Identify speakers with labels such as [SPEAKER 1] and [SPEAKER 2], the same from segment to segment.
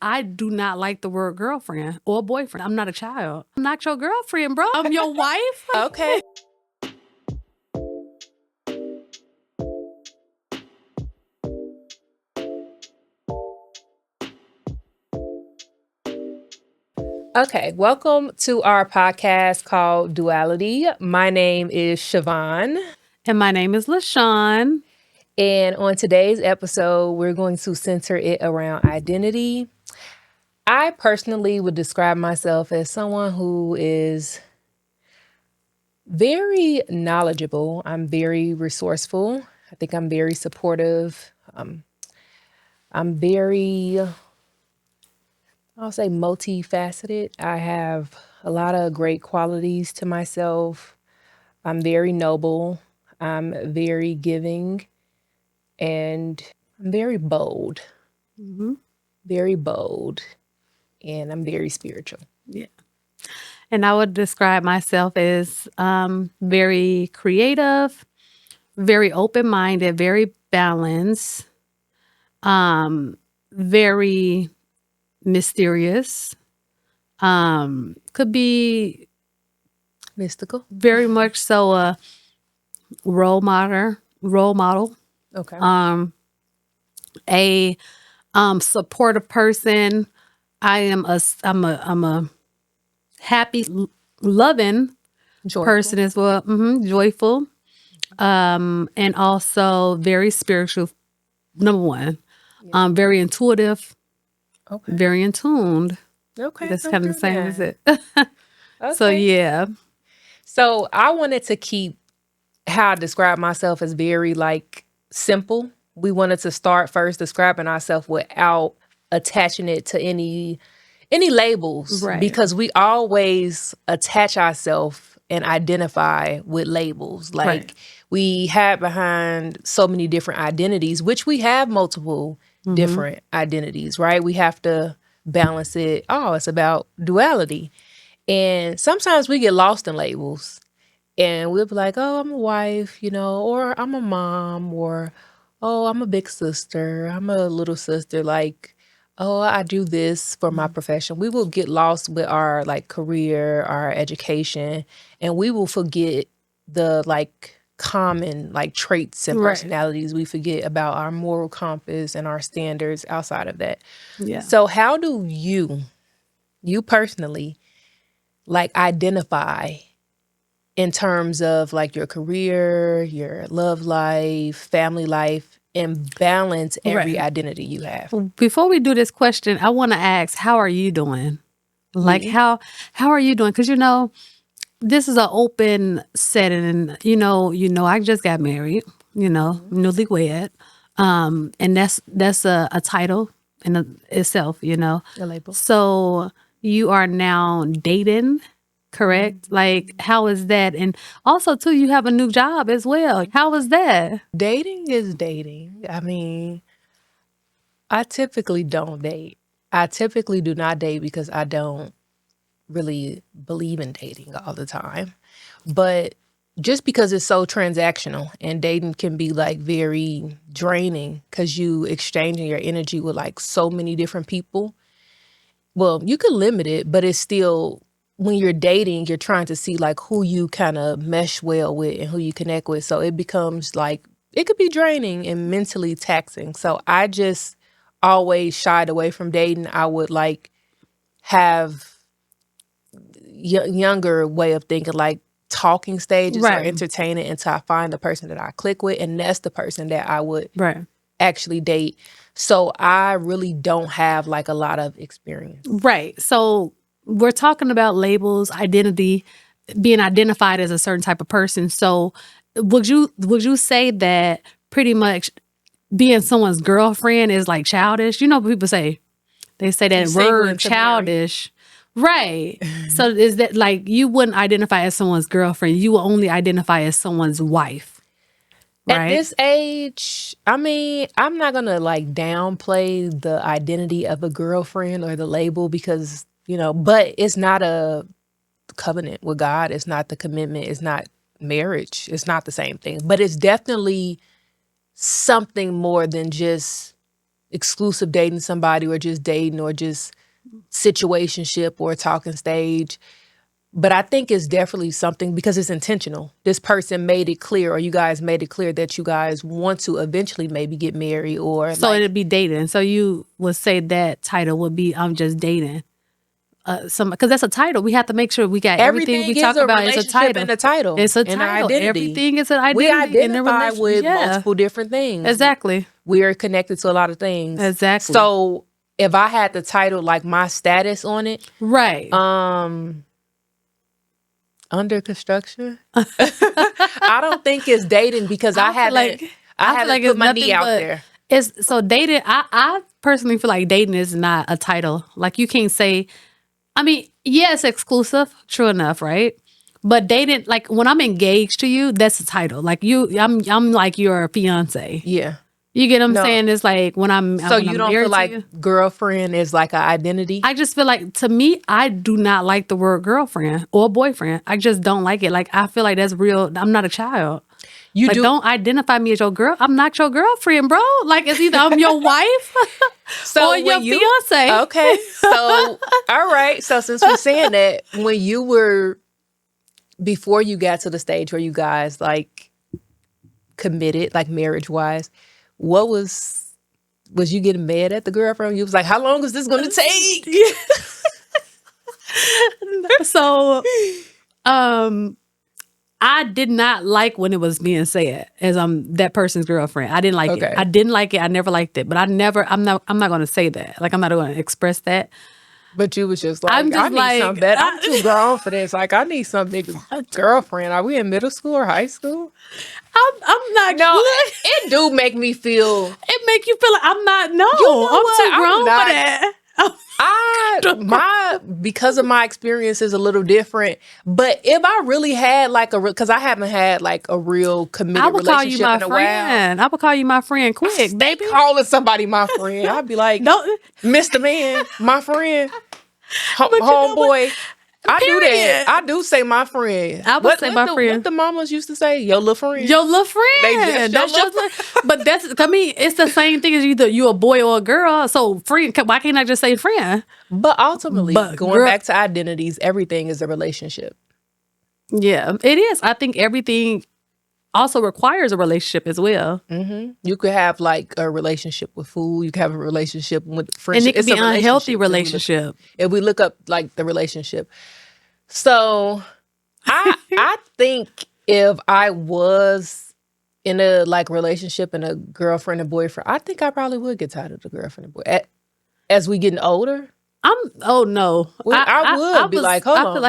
[SPEAKER 1] I do not like the word girlfriend or boyfriend. I'm not a child. I'm not your girlfriend, bro. I'm your wife.
[SPEAKER 2] Okay. Okay, welcome to our podcast called Duality. My name is Siobhan.
[SPEAKER 1] And my name is LaShawn.
[SPEAKER 2] And on today's episode, we're going to center it around identity. I personally would describe myself as someone who is very knowledgeable. I'm very resourceful. I think I'm very supportive. I'm very, I'll say, multifaceted. I have a lot of great qualities to myself. I'm very noble. I'm very giving. And I'm very bold. Very bold. And I'm very spiritual.
[SPEAKER 1] Yeah. And I would describe myself as very creative, very open-minded, very balanced, very mysterious, could be
[SPEAKER 2] Mystical.
[SPEAKER 1] very much so a role model,
[SPEAKER 2] Okay.
[SPEAKER 1] a supportive person. I'm a happy, loving
[SPEAKER 2] Joyful.
[SPEAKER 1] person as well. Joyful, and also very spiritual. Number one, very intuitive,
[SPEAKER 2] Okay.
[SPEAKER 1] very in tuned.
[SPEAKER 2] Okay.
[SPEAKER 1] That's kind of the same as it.
[SPEAKER 2] Okay.
[SPEAKER 1] So yeah.
[SPEAKER 2] So I wanted to keep how I describe myself as very simple. We wanted to start first describing ourselves without attaching it to any labels,
[SPEAKER 1] Right.
[SPEAKER 2] because we always attach ourselves and identify with labels.
[SPEAKER 1] Right.
[SPEAKER 2] We have behind so many different identities, which we have multiple different identities, right? We have to balance it. Oh, it's about duality. And sometimes we get lost in labels. And we'll be like, oh, I'm a wife, or I'm a mom, or, oh, I'm a big sister, I'm a little sister, oh, I do this for my profession. We will get lost with our career, our education, and we will forget the common traits and
[SPEAKER 1] Right.
[SPEAKER 2] personalities. We forget about our moral compass and our standards outside of that.
[SPEAKER 1] Yeah.
[SPEAKER 2] So how do you personally identify in terms of your career, your love life, family life, and balance every
[SPEAKER 1] Right.
[SPEAKER 2] identity you have?
[SPEAKER 1] Before we do this question, I want to ask, how are you doing?
[SPEAKER 2] Me?
[SPEAKER 1] How are you doing? Because this is an open setting, and I just got married. Newlywed, and that's a title in itself.
[SPEAKER 2] A label.
[SPEAKER 1] So you are now dating, correct? How is that? And also, too, you have a new job as well. How is that?
[SPEAKER 2] Dating is dating. I mean, I typically don't date. I typically do not date because I don't really believe in dating all the time. But just because it's so transactional, and dating can be very draining because you exchanging your energy with so many different people. Well, you could limit it, but it's still, when you're dating, you're trying to see who you kind of mesh well with and who you connect with. So it becomes it could be draining and mentally taxing. So I just always shied away from dating. I would have younger way of thinking, talking stages or
[SPEAKER 1] Right.
[SPEAKER 2] entertaining until I find the person that I click with, and that's the person that I would
[SPEAKER 1] Right.
[SPEAKER 2] actually date. So I really don't have a lot of experience.
[SPEAKER 1] Right. So we're talking about labels, identity, being identified as a certain type of person. So would you say that pretty much being someone's girlfriend is childish? People say that
[SPEAKER 2] Single
[SPEAKER 1] word
[SPEAKER 2] and to
[SPEAKER 1] childish. Right. So is that you wouldn't identify as someone's girlfriend, you will only identify as someone's wife. Right?
[SPEAKER 2] At this age, I mean, I'm not gonna downplay the identity of a girlfriend or the label because, but it's not a covenant with God. It's not the commitment. It's not marriage. It's not the same thing. But it's definitely something more than just exclusive dating somebody or just dating or just situationship or talking stage. But I think it's definitely something because it's intentional. This person made it clear, or you guys made it clear that you guys want to eventually maybe get married or
[SPEAKER 1] So it'd be dating. So you would say that title would be I'm just dating. Because that's a title. We have to make sure we got everything we talk about is a title.
[SPEAKER 2] And a title.
[SPEAKER 1] It's a
[SPEAKER 2] and
[SPEAKER 1] title.
[SPEAKER 2] Identity.
[SPEAKER 1] Everything is an identity.
[SPEAKER 2] We
[SPEAKER 1] in
[SPEAKER 2] identify with multiple different things.
[SPEAKER 1] Exactly.
[SPEAKER 2] We are connected to a lot of things.
[SPEAKER 1] Exactly.
[SPEAKER 2] So if I had the title like my status on it,
[SPEAKER 1] right?
[SPEAKER 2] Under construction. I don't think it's dating because I haven't put my knee out there.
[SPEAKER 1] It's so dating. I personally feel like dating is not a title. Like you can't say. I mean, yeah, it's exclusive. True enough, right? But dating, like when I'm engaged to you, that's a title. Like I'm like your fiance.
[SPEAKER 2] Yeah.
[SPEAKER 1] You get what I'm saying? It's like when I'm
[SPEAKER 2] so you don't feel like girlfriend is like an identity?
[SPEAKER 1] I just feel like, to me, I do not like the word girlfriend or boyfriend. I just don't like it. Like I feel like that's real. I'm not a child. You don't identify me as your girl. I'm not your girlfriend, bro. Like it's either I'm your wife or your fiance.
[SPEAKER 2] Okay. So all right. So since we're saying that, when you were before you got to the stage where you guys like committed, like marriage wise, what was you getting mad at the girlfriend? You was like, how long is this gonna take?
[SPEAKER 1] So I did not like when it was being said as I'm that person's girlfriend. I didn't like it. I didn't like it. I never liked it. But I'm not gonna say that. Like I'm not gonna express that.
[SPEAKER 2] But you was just like, I need something better. I'm too grown for this. Like I need some big girlfriend. Are we in middle school or high school?
[SPEAKER 1] I'm not.
[SPEAKER 2] No, it do make me feel.
[SPEAKER 1] It make you feel like I'm not. No, I'm too grown for that.
[SPEAKER 2] Because of my experience is a little different. But if I really had like because I haven't had like a real committed relationship in a while.
[SPEAKER 1] I would call you my friend quick, baby.
[SPEAKER 2] Calling somebody my friend, I'd be like, Mr. Man, my friend, homeboy. I do that. I do say my friend.
[SPEAKER 1] I would say my friend.
[SPEAKER 2] What the mamas used to say, your little friend.
[SPEAKER 1] Your little friend. That's just, but that's, I mean, it's the same thing as either you a boy or a girl. So friend, why can't I just say friend?
[SPEAKER 2] But ultimately, going back to identities, everything is a relationship.
[SPEAKER 1] Yeah, it is. I think everything also requires a relationship as well.
[SPEAKER 2] Mm-hmm. You could have like a relationship with food. You could have a relationship with friendship.
[SPEAKER 1] And it could be an unhealthy relationship.
[SPEAKER 2] If we look up like the relationship. So I think if I was in a like relationship and a girlfriend and boyfriend, I think I probably would get tired of the girlfriend and boy. As we getting older,
[SPEAKER 1] no.
[SPEAKER 2] I would be like, hold on.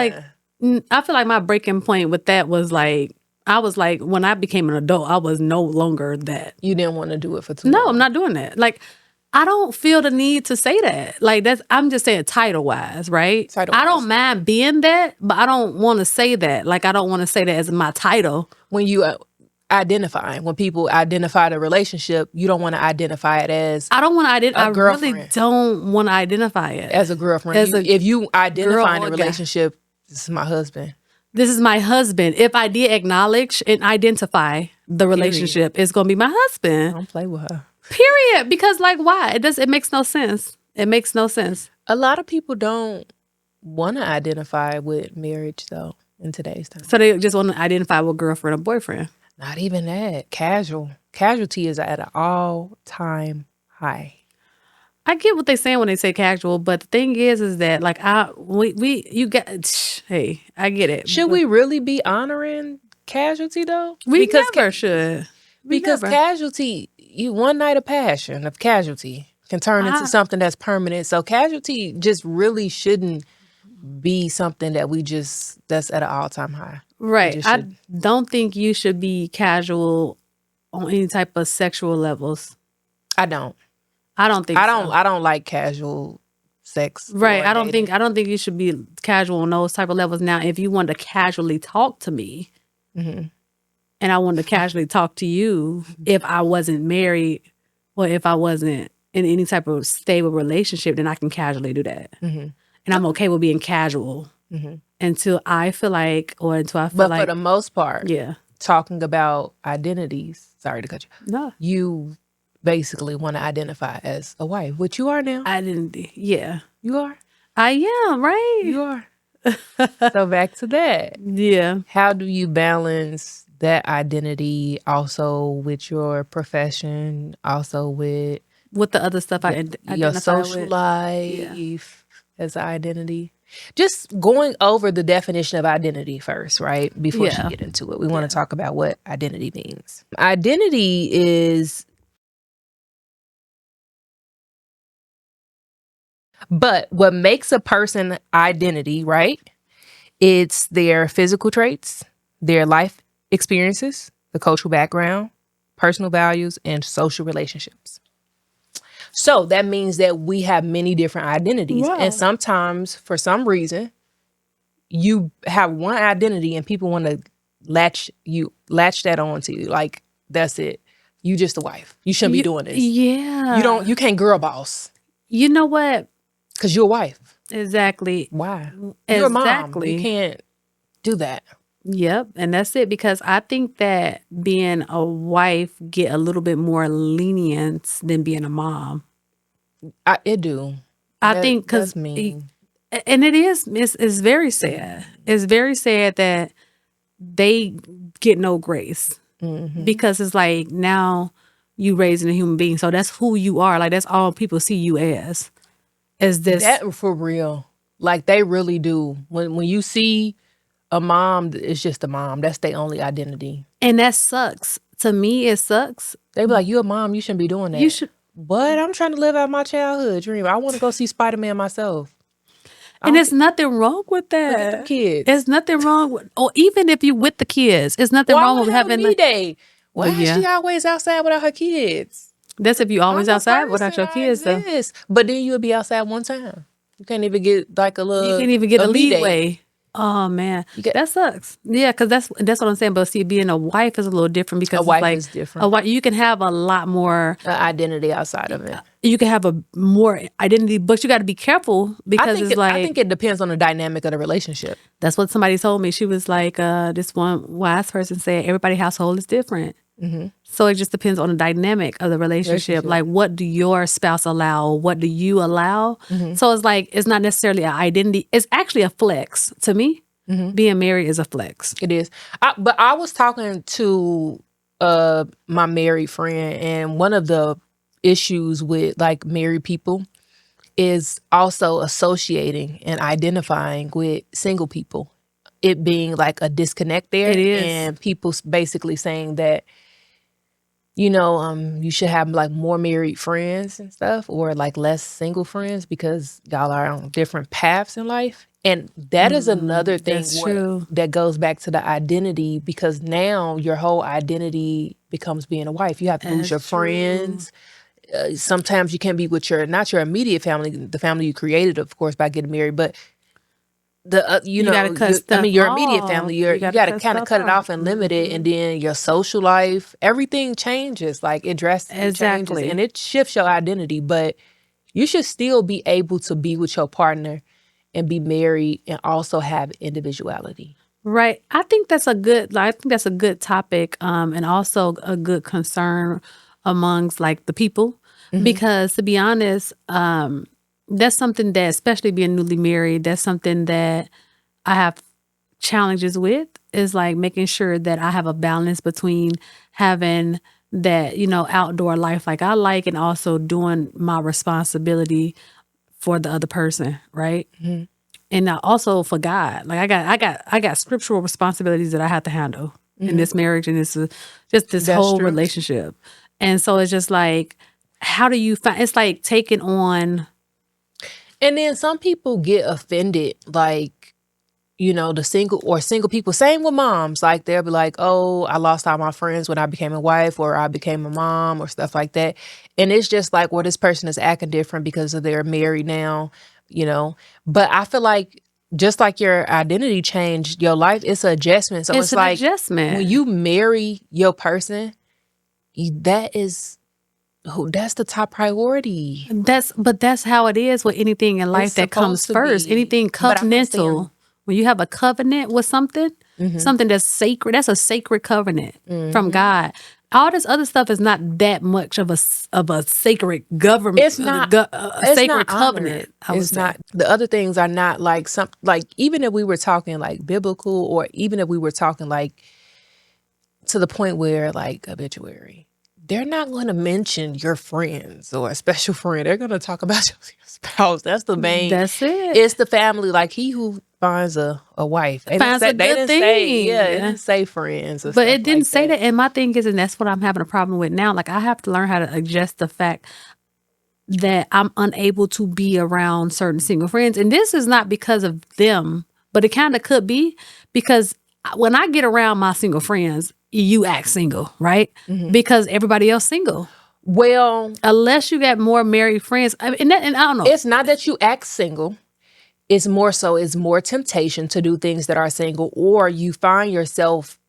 [SPEAKER 1] I feel like my breaking point with that was like, I was like, when I became an adult, I was no longer that.
[SPEAKER 2] You didn't want to do it for too long.
[SPEAKER 1] No, I'm not doing that. Like, I don't feel the need to say that. Like, I'm just saying title-wise, right? I don't mind being that, but I don't want to say that. Like, I don't want to say that as my title.
[SPEAKER 2] When you when people identify the relationship, you don't want to identify it as
[SPEAKER 1] I don't want to identify. I really don't want to identify it
[SPEAKER 2] as a girlfriend. If you identify the relationship, this is my husband.
[SPEAKER 1] This is my husband. If I did acknowledge and identify the relationship, it's going to be my husband.
[SPEAKER 2] Don't play with her.
[SPEAKER 1] Period. Because like, why? It makes no sense. It makes no sense.
[SPEAKER 2] A lot of people don't want to identify with marriage though in today's time.
[SPEAKER 1] So they just want to identify with girlfriend or boyfriend.
[SPEAKER 2] Not even that. Casualty is at an all-time high.
[SPEAKER 1] I get what they're saying when they say casual, but the thing is that like I get it.
[SPEAKER 2] Should we really be honoring casualty though?
[SPEAKER 1] We never should.
[SPEAKER 2] Because casualty, one night of passion of casualty can turn into something that's permanent. So casualty just really shouldn't be something that that's at an all-time high.
[SPEAKER 1] Right. I don't think you should be casual on any type of sexual levels.
[SPEAKER 2] I don't think I don't like casual sex.
[SPEAKER 1] Right. I don't think you should be casual on those type of levels. Now, if you want to casually talk to me, and I wanted to casually talk to you, if I wasn't married or if I wasn't in any type of stable relationship, then I can casually do that. And I'm okay with being casual until I feel like, But
[SPEAKER 2] for the most part, talking about identities, sorry to cut you.
[SPEAKER 1] No.
[SPEAKER 2] You basically want to identify as a wife, which you are now.
[SPEAKER 1] Identity. Yeah.
[SPEAKER 2] You are.
[SPEAKER 1] I am, right?
[SPEAKER 2] You are. So back to that.
[SPEAKER 1] Yeah.
[SPEAKER 2] How do you balance that identity also with your profession, also with
[SPEAKER 1] With the other stuff I
[SPEAKER 2] your
[SPEAKER 1] identify
[SPEAKER 2] social
[SPEAKER 1] with.
[SPEAKER 2] life as an identity? Just going over the definition of identity first, right? Before she
[SPEAKER 1] Yeah.
[SPEAKER 2] get into it. We want
[SPEAKER 1] Yeah.
[SPEAKER 2] to talk about what identity means. Identity is, but what makes a person identity, right? It's their physical traits, their life experiences, the cultural background, personal values, and social relationships. So that means that we have many different identities.
[SPEAKER 1] Wow.
[SPEAKER 2] And sometimes, for some reason, you have one identity and people want to latch that on to you. Like, that's it. You just a wife. You shouldn't be doing this.
[SPEAKER 1] Yeah.
[SPEAKER 2] You can't girl boss
[SPEAKER 1] You know what?
[SPEAKER 2] because you're a wife.
[SPEAKER 1] Exactly.
[SPEAKER 2] Why? You're a mom.
[SPEAKER 1] Exactly.
[SPEAKER 2] You can't do that.
[SPEAKER 1] Yep. And that's it, because I think that being a wife get a little bit more lenience than being a mom.
[SPEAKER 2] It do.
[SPEAKER 1] I think because,
[SPEAKER 2] that's mean.
[SPEAKER 1] and it's very sad. It's very sad that they get no grace, because it's like, now you raising a human being. So that's who you are. Like, that's all people see you as this.
[SPEAKER 2] That for real. Like, they really do. When you see a mom, it's just a mom. That's their only identity.
[SPEAKER 1] And that sucks. To me, it sucks.
[SPEAKER 2] They be like, you a mom, you shouldn't be doing that.
[SPEAKER 1] You should.
[SPEAKER 2] But I'm trying to live out my childhood dream. I want to go see Spider-Man myself.
[SPEAKER 1] And there's nothing wrong with that.
[SPEAKER 2] Look at them kids.
[SPEAKER 1] There's nothing wrong with, or even if you with the kids, it's nothing wrong with having
[SPEAKER 2] me day. Why
[SPEAKER 1] yeah.
[SPEAKER 2] is she always outside without her kids?
[SPEAKER 1] That's if you always outside without your kids, though.
[SPEAKER 2] But then you'll be outside one time. You can't even get like a little.
[SPEAKER 1] You can't even get a leeway.
[SPEAKER 2] Day.
[SPEAKER 1] Oh man, that sucks. Yeah, because that's what I'm saying. But see, being a wife is a little different, because
[SPEAKER 2] a wife
[SPEAKER 1] it's like
[SPEAKER 2] is different.
[SPEAKER 1] A wife, you can have a lot more
[SPEAKER 2] identity outside of it.
[SPEAKER 1] You can have a more identity, but you got to be careful, because
[SPEAKER 2] I think it depends on the dynamic of the relationship.
[SPEAKER 1] That's what somebody told me. She was like, this one wise person said, everybody's household is different. Mm-hmm. So it just depends on the dynamic of the relationship. Like, what do your spouse allow? What do you allow? Mm-hmm. So it's like, it's not necessarily an identity. It's actually a flex to me. Mm-hmm. Being married is a flex.
[SPEAKER 2] It is. But I was talking to my married friend, and one of the issues with like married people is also associating and identifying with single people. It being like a disconnect there.
[SPEAKER 1] It is.
[SPEAKER 2] And people basically saying that, you should have like more married friends and stuff, or like less single friends, because y'all are on different paths in life. And that is another thing that goes back to the identity, because now your whole identity becomes being a wife. You have to lose your friends. Sometimes you can't be with not your immediate family, the family you created, of course, by getting married, but your immediate family, you got to kind of cut it off and limit it, and then your social life, everything changes. Like, it drastically changes, and it shifts your identity. But you should still be able to be with your partner and be married and also have individuality.
[SPEAKER 1] Right. I think that's a good topic, and also a good concern amongst like the people, because to be honest, that's something that, especially being newly married, that's something that I have challenges with, is like making sure that I have a balance between having that, outdoor life like I like, and also doing my responsibility for the other person, right? Mm-hmm. And also for God. Like, I got scriptural responsibilities that I have to handle in this marriage, and this whole relationship. And so it's just like, how do you find? It's like taking on.
[SPEAKER 2] And then some people get offended, like, the single people. Same with moms. Like, they'll be like, oh, I lost all my friends when I became a wife, or I became a mom, or stuff like that. And it's just like, well, this person is acting different because they're married now, But I feel like, just like your identity changed, your life, it's an adjustment. So it's like,
[SPEAKER 1] adjustment.
[SPEAKER 2] When you marry your person, that's the top priority.
[SPEAKER 1] That's how it is with anything in life that comes first. Anything covenantal. When you have a covenant with something, something that's sacred, that's a sacred covenant from God. all this other stuff is not that much of a sacred government.
[SPEAKER 2] It's not.
[SPEAKER 1] A
[SPEAKER 2] It's
[SPEAKER 1] sacred
[SPEAKER 2] not
[SPEAKER 1] covenant. I would
[SPEAKER 2] It's
[SPEAKER 1] say.
[SPEAKER 2] not. The other things are not like even if we were talking like biblical, or even if we were talking like to the point where like obituary, they're not going to mention your friends or a special friend. They're going to talk about your spouse. That's the main.
[SPEAKER 1] That's it.
[SPEAKER 2] It's the family. Like he who finds a wife. They
[SPEAKER 1] Finds a
[SPEAKER 2] didn't say,
[SPEAKER 1] good
[SPEAKER 2] they
[SPEAKER 1] thing.
[SPEAKER 2] didn't say friends or
[SPEAKER 1] But
[SPEAKER 2] stuff
[SPEAKER 1] it didn't
[SPEAKER 2] like
[SPEAKER 1] say that. And my thing is, and that's what I'm having a problem with now. Like I have to learn how to adjust the fact that I'm unable to be around certain single friends. And this is not because of them, but it kind of could be because when I get around my single friends, you act single, right? Because everybody else single.
[SPEAKER 2] Well,
[SPEAKER 1] Unless you got more married friends. I mean, and I don't know.
[SPEAKER 2] it's not that you act single. It's more temptation to do things that are single, or you find yourself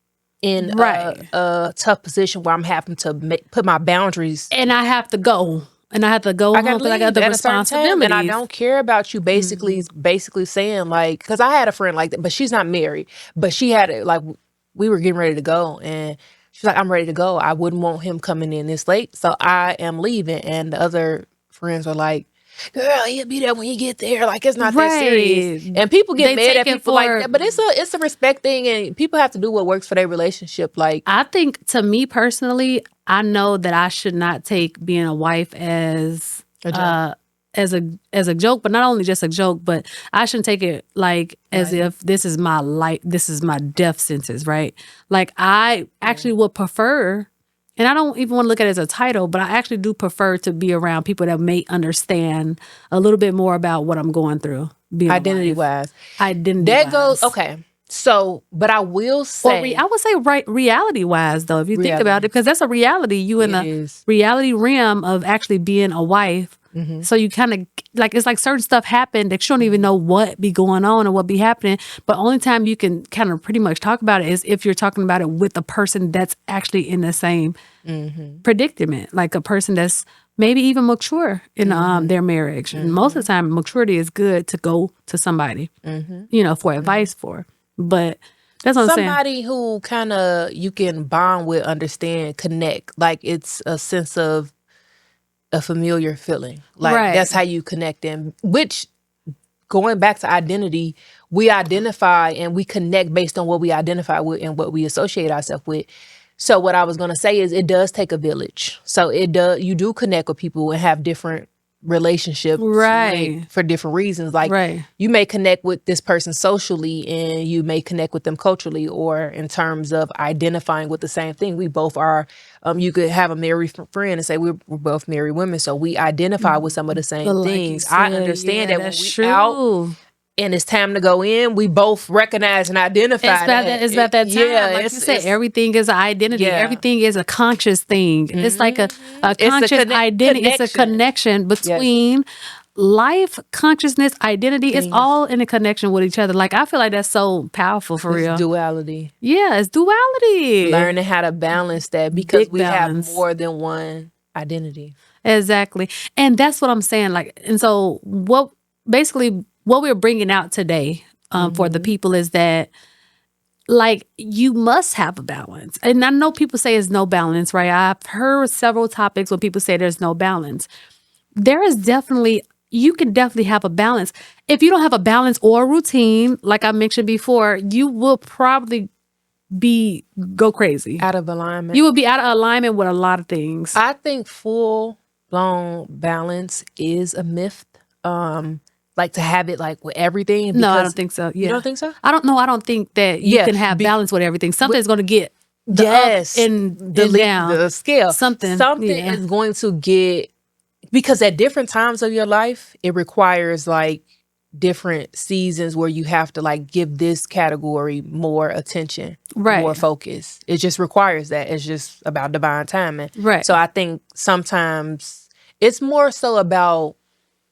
[SPEAKER 2] in a tough position where I'm having to put my boundaries.
[SPEAKER 1] And I have to go. And I have to go home because I got the responsibilities.
[SPEAKER 2] And I don't care about you basically saying like, because I had a friend like that, but she's not married. But she had it like, we were getting ready to go, and she's like, I'm ready to go. I wouldn't want him coming in this late, so I am leaving. And the other friends were like, girl, he'll be there when you get there. Like, it's not that serious. And people get mad at people like that. But it's a respect thing, and people have to do what works for their relationship. Like,
[SPEAKER 1] I think, to me personally, I know that I should not take being a wife as a joke, but not only just a joke, but I shouldn't take it like as if this is my life, this is my death sentence, right? Like I actually would prefer, and I don't even want to look at it as a title, but I actually do prefer to be around people that may understand a little bit more about what I'm going through.
[SPEAKER 2] Identity-wise.
[SPEAKER 1] That
[SPEAKER 2] goes, okay. So, but I will say,
[SPEAKER 1] I would say reality-wise though, if you think about it, because that's a reality. You in the reality realm of actually being a wife. So you kind of like, it's like certain stuff happened that you don't even know what be going on or what be happening. But only time you can kind of pretty much talk about it is if you're talking about it with a person that's actually in the same predicament, like a person that's maybe even mature in their marriage. And most of the time, maturity is good to go to somebody, for advice for. But that's what I'm saying.
[SPEAKER 2] Somebody who kind of you can bond with, understand, connect. Like it's a sense of a familiar feeling. Like that's how you connect them. Which, going back to identity, we identify and we connect based on what we identify with and what we associate ourselves with. So what I was going to say is it does take a village. So you do connect with people and have different relationships for different reasons. Like you may connect with this person socially and you may connect with them culturally, or in terms of identifying with the same thing. We both are, you could have a married friend and say we're both married women, so we identify with some of the same things. I understand that when we out and it's time to go in, we both recognize and identify
[SPEAKER 1] it's about that time.
[SPEAKER 2] Yeah,
[SPEAKER 1] like you said, everything is an identity. Yeah. Everything is a conscious thing. It's like a conscious identity. It's a connection between life, consciousness, identity. It's all in a connection with each other. Like, I feel like that's so powerful for real.
[SPEAKER 2] Duality.
[SPEAKER 1] Yeah, it's duality.
[SPEAKER 2] Learning how to balance that, because we have more than one identity.
[SPEAKER 1] Exactly. And that's what I'm saying. Like, and so what we're bringing out today for the people is that, like, you must have a balance. And I know people say there's no balance, right? I've heard several topics where people say there's no balance. There is definitely, you can definitely have a balance. If you don't have a balance or a routine, like I mentioned before, you will probably go crazy.
[SPEAKER 2] Out of alignment.
[SPEAKER 1] You will be out of alignment with a lot of things.
[SPEAKER 2] I think full-blown balance is a myth. Like to have it like with everything?
[SPEAKER 1] No, I don't think so. Yeah.
[SPEAKER 2] You don't think so?
[SPEAKER 1] I don't think that you can have balance with everything. Something's going to get up and down.
[SPEAKER 2] The scale.
[SPEAKER 1] Something
[SPEAKER 2] is going to get, because at different times of your life, it requires like different seasons where you have to like give this category more attention, more focus. It just requires that. It's just about divine timing.
[SPEAKER 1] Right.
[SPEAKER 2] So I think sometimes it's more so about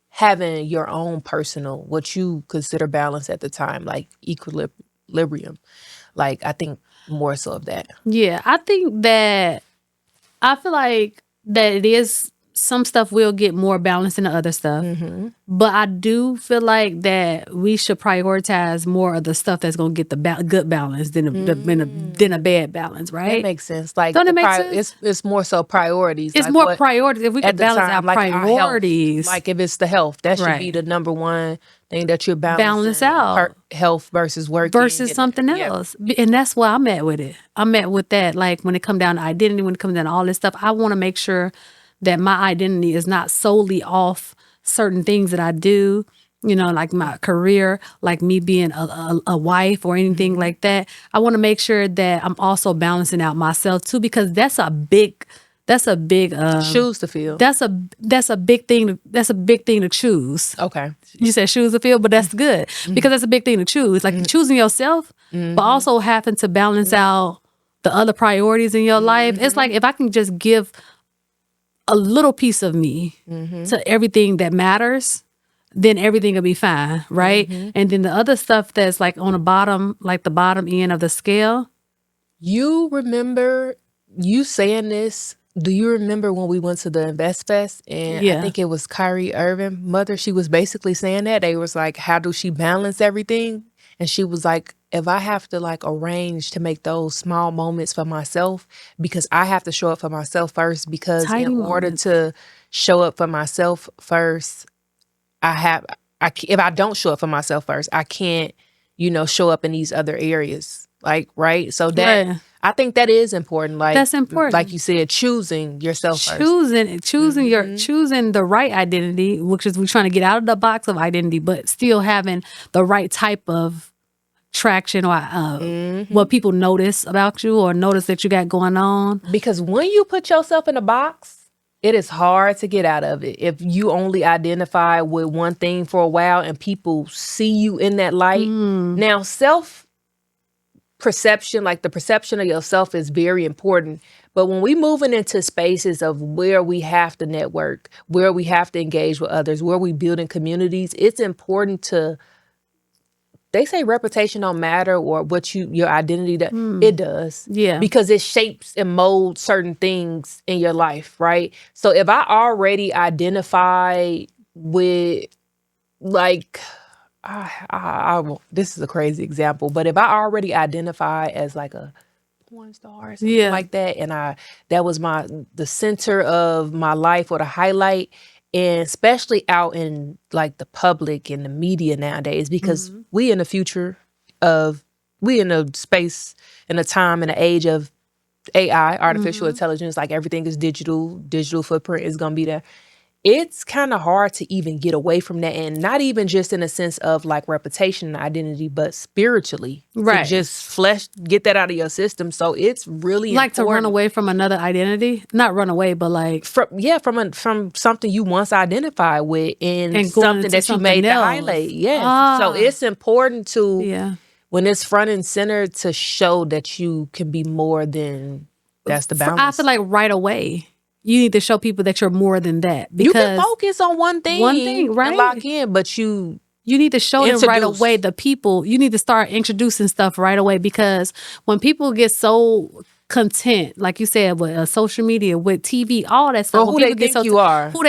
[SPEAKER 2] having your own personal, what you consider balance at the time, like equilibrium. Like, I think more so of that.
[SPEAKER 1] Yeah, I feel like that it is some stuff will get more balanced than the other stuff. But I do feel like that we should prioritize more of the stuff that's going to get the good balance than a bad balance, right?
[SPEAKER 2] That makes sense. Like,
[SPEAKER 1] Don't it make sense?
[SPEAKER 2] It's more so priorities.
[SPEAKER 1] It's
[SPEAKER 2] like
[SPEAKER 1] more priorities. If we could balance our priorities.
[SPEAKER 2] Like if it's the health, that should be the number one thing that you're
[SPEAKER 1] balance out.
[SPEAKER 2] Health versus work.
[SPEAKER 1] Versus something else. And that's where I'm at with it. I'm at with that. Like when it comes down to identity, when it comes down to all this stuff, I want to make sure that my identity is not solely off certain things that I do, like my career, like me being a wife or anything like that. I want to make sure that I'm also balancing out myself too, because that's a big
[SPEAKER 2] shoes to fill.
[SPEAKER 1] That's a big thing. That's a big thing to choose.
[SPEAKER 2] Okay.
[SPEAKER 1] You said shoes to fill, but that's good because that's a big thing to choose. Like choosing yourself, but also having to balance out the other priorities in your life. It's like if I can just give a little piece of me to everything that matters, then everything will be fine, right? And then the other stuff that's like on the bottom, like the bottom end of the scale.
[SPEAKER 2] You remember you saying this? Do you remember when we went to the Invest Fest and I think it was Kyrie Irving mother? She was basically saying that they was like, how do she balance everything? And she was like, if I have to like arrange to make those small moments for myself, because I have to show up for myself first, because in order to show up for myself first, if I don't show up for myself first, I can't, show up in these other areas. Like, right. So that, I think that is important. Like,
[SPEAKER 1] that's important.
[SPEAKER 2] Like you said, choosing yourself first.
[SPEAKER 1] Choosing the right identity, which is we're trying to get out of the box of identity, but still having the right type of traction or what people notice about you or notice that you got going on.
[SPEAKER 2] Because when you put yourself in a box, it is hard to get out of it. If you only identify with one thing for a while and people see you in that light. Now, self-perception, like the perception of yourself is very important. But when we moving into spaces of where we have to network, where we have to engage with others, where we building communities, it's important to, they say reputation don't matter or what your identity does. It does.
[SPEAKER 1] Yeah.
[SPEAKER 2] Because it shapes and molds certain things in your life, right? So if I already identify with like, this is a crazy example, but if I already identify as like a porn star or something like that, and that was the center of my life or the highlight, and especially out in like the public and the media nowadays, because we in the future we in a space, in a time, in an age of AI, artificial intelligence, like everything is digital footprint is going to be there. It's kind of hard to even get away from that, and not even just in a sense of like reputation and identity, but spiritually,
[SPEAKER 1] right?
[SPEAKER 2] To just get that out of your system. So it's really
[SPEAKER 1] like
[SPEAKER 2] important.
[SPEAKER 1] To run away from another identity, not run away, but like
[SPEAKER 2] from something you once identified with and something that you made
[SPEAKER 1] else.
[SPEAKER 2] The highlight. Yes, so it's important to when it's front and center to show that you can be more than that's the balance.
[SPEAKER 1] I feel like right away. You need to show people that you're more than that. Because
[SPEAKER 2] you can focus on one thing,
[SPEAKER 1] right?
[SPEAKER 2] And lock in, but you
[SPEAKER 1] need to show them right away. The people, you need to start introducing stuff right away, because when people get so content, like you said, with social media, with TV, all that stuff,
[SPEAKER 2] who they think you are,
[SPEAKER 1] no,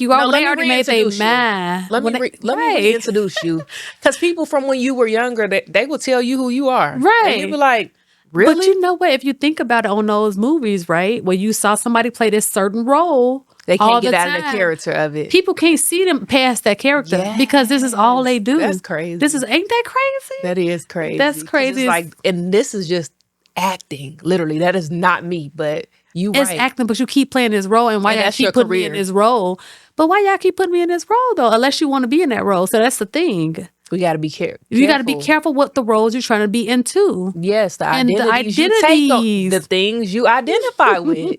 [SPEAKER 2] well,
[SPEAKER 1] they already made their mind.
[SPEAKER 2] Let me reintroduce you, because people from when you were younger, they will tell you who you are,
[SPEAKER 1] right?
[SPEAKER 2] And you be like, really?
[SPEAKER 1] But you know what? If you think about it, on those movies, right, where you saw somebody play this certain role,
[SPEAKER 2] they can't get out of the character of it.
[SPEAKER 1] People can't see them past that character because this is all they do.
[SPEAKER 2] That's crazy.
[SPEAKER 1] Ain't that crazy?
[SPEAKER 2] That is crazy.
[SPEAKER 1] That's crazy.
[SPEAKER 2] It's like, and this is just acting. Literally, that is not me. But it's
[SPEAKER 1] acting. But you keep playing this role, and why y'all keep putting me in this role? But why y'all keep putting me in this role though? Unless you want to be in that role. So that's the thing.
[SPEAKER 2] We got to be careful.
[SPEAKER 1] You got to be careful what the roles you're trying to be into.
[SPEAKER 2] Yes, the identities. You take on, the things you identify with.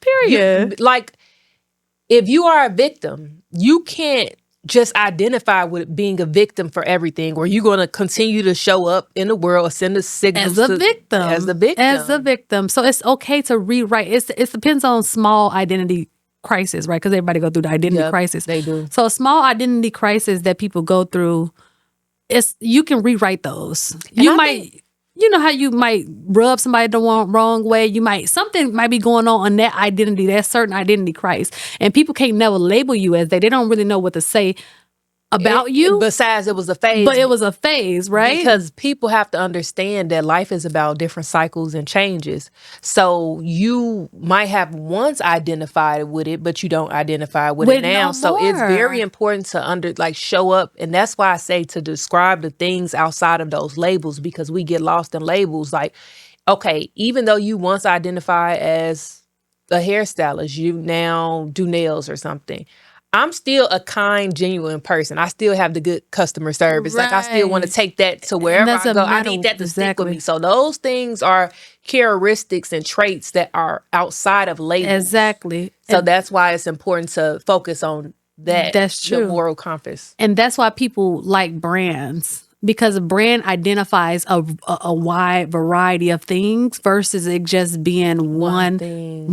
[SPEAKER 1] Period.
[SPEAKER 2] Like, if you are a victim, you can't just identify with being a victim for everything, or you're going to continue to show up in the world, send a signal
[SPEAKER 1] as a victim. So it's okay to rewrite. It depends on small identity crisis, right? Because everybody go through the identity crisis.
[SPEAKER 2] They do.
[SPEAKER 1] So a small identity crisis that people go through, you can rewrite those. you know how you might rub somebody the wrong way. Something might be going on that identity, that certain identity crisis. And people can't never label you as that. They don't really know what to say about you.
[SPEAKER 2] Besides, it was a phase.
[SPEAKER 1] But it was a phase, right?
[SPEAKER 2] Because people have to understand that life is about different cycles and changes. So you might have once identified with it, but you don't identify with it now.
[SPEAKER 1] No
[SPEAKER 2] so it's
[SPEAKER 1] more.
[SPEAKER 2] very important to show up. And that's why I say to describe the things outside of those labels, because we get lost in labels. Like, okay, even though you once identified as a hairstylist, you now do nails or something. I'm still a kind, genuine person. I still have the good customer service.
[SPEAKER 1] Right.
[SPEAKER 2] Like, I still want to take that to wherever I go. I need that to stick with me. So those things are characteristics and traits that are outside of labels.
[SPEAKER 1] Exactly.
[SPEAKER 2] So that's why it's important to focus on that.
[SPEAKER 1] That's true.
[SPEAKER 2] The moral compass.
[SPEAKER 1] And that's why people like brands. Because a brand identifies a wide variety of things versus it just being one thing.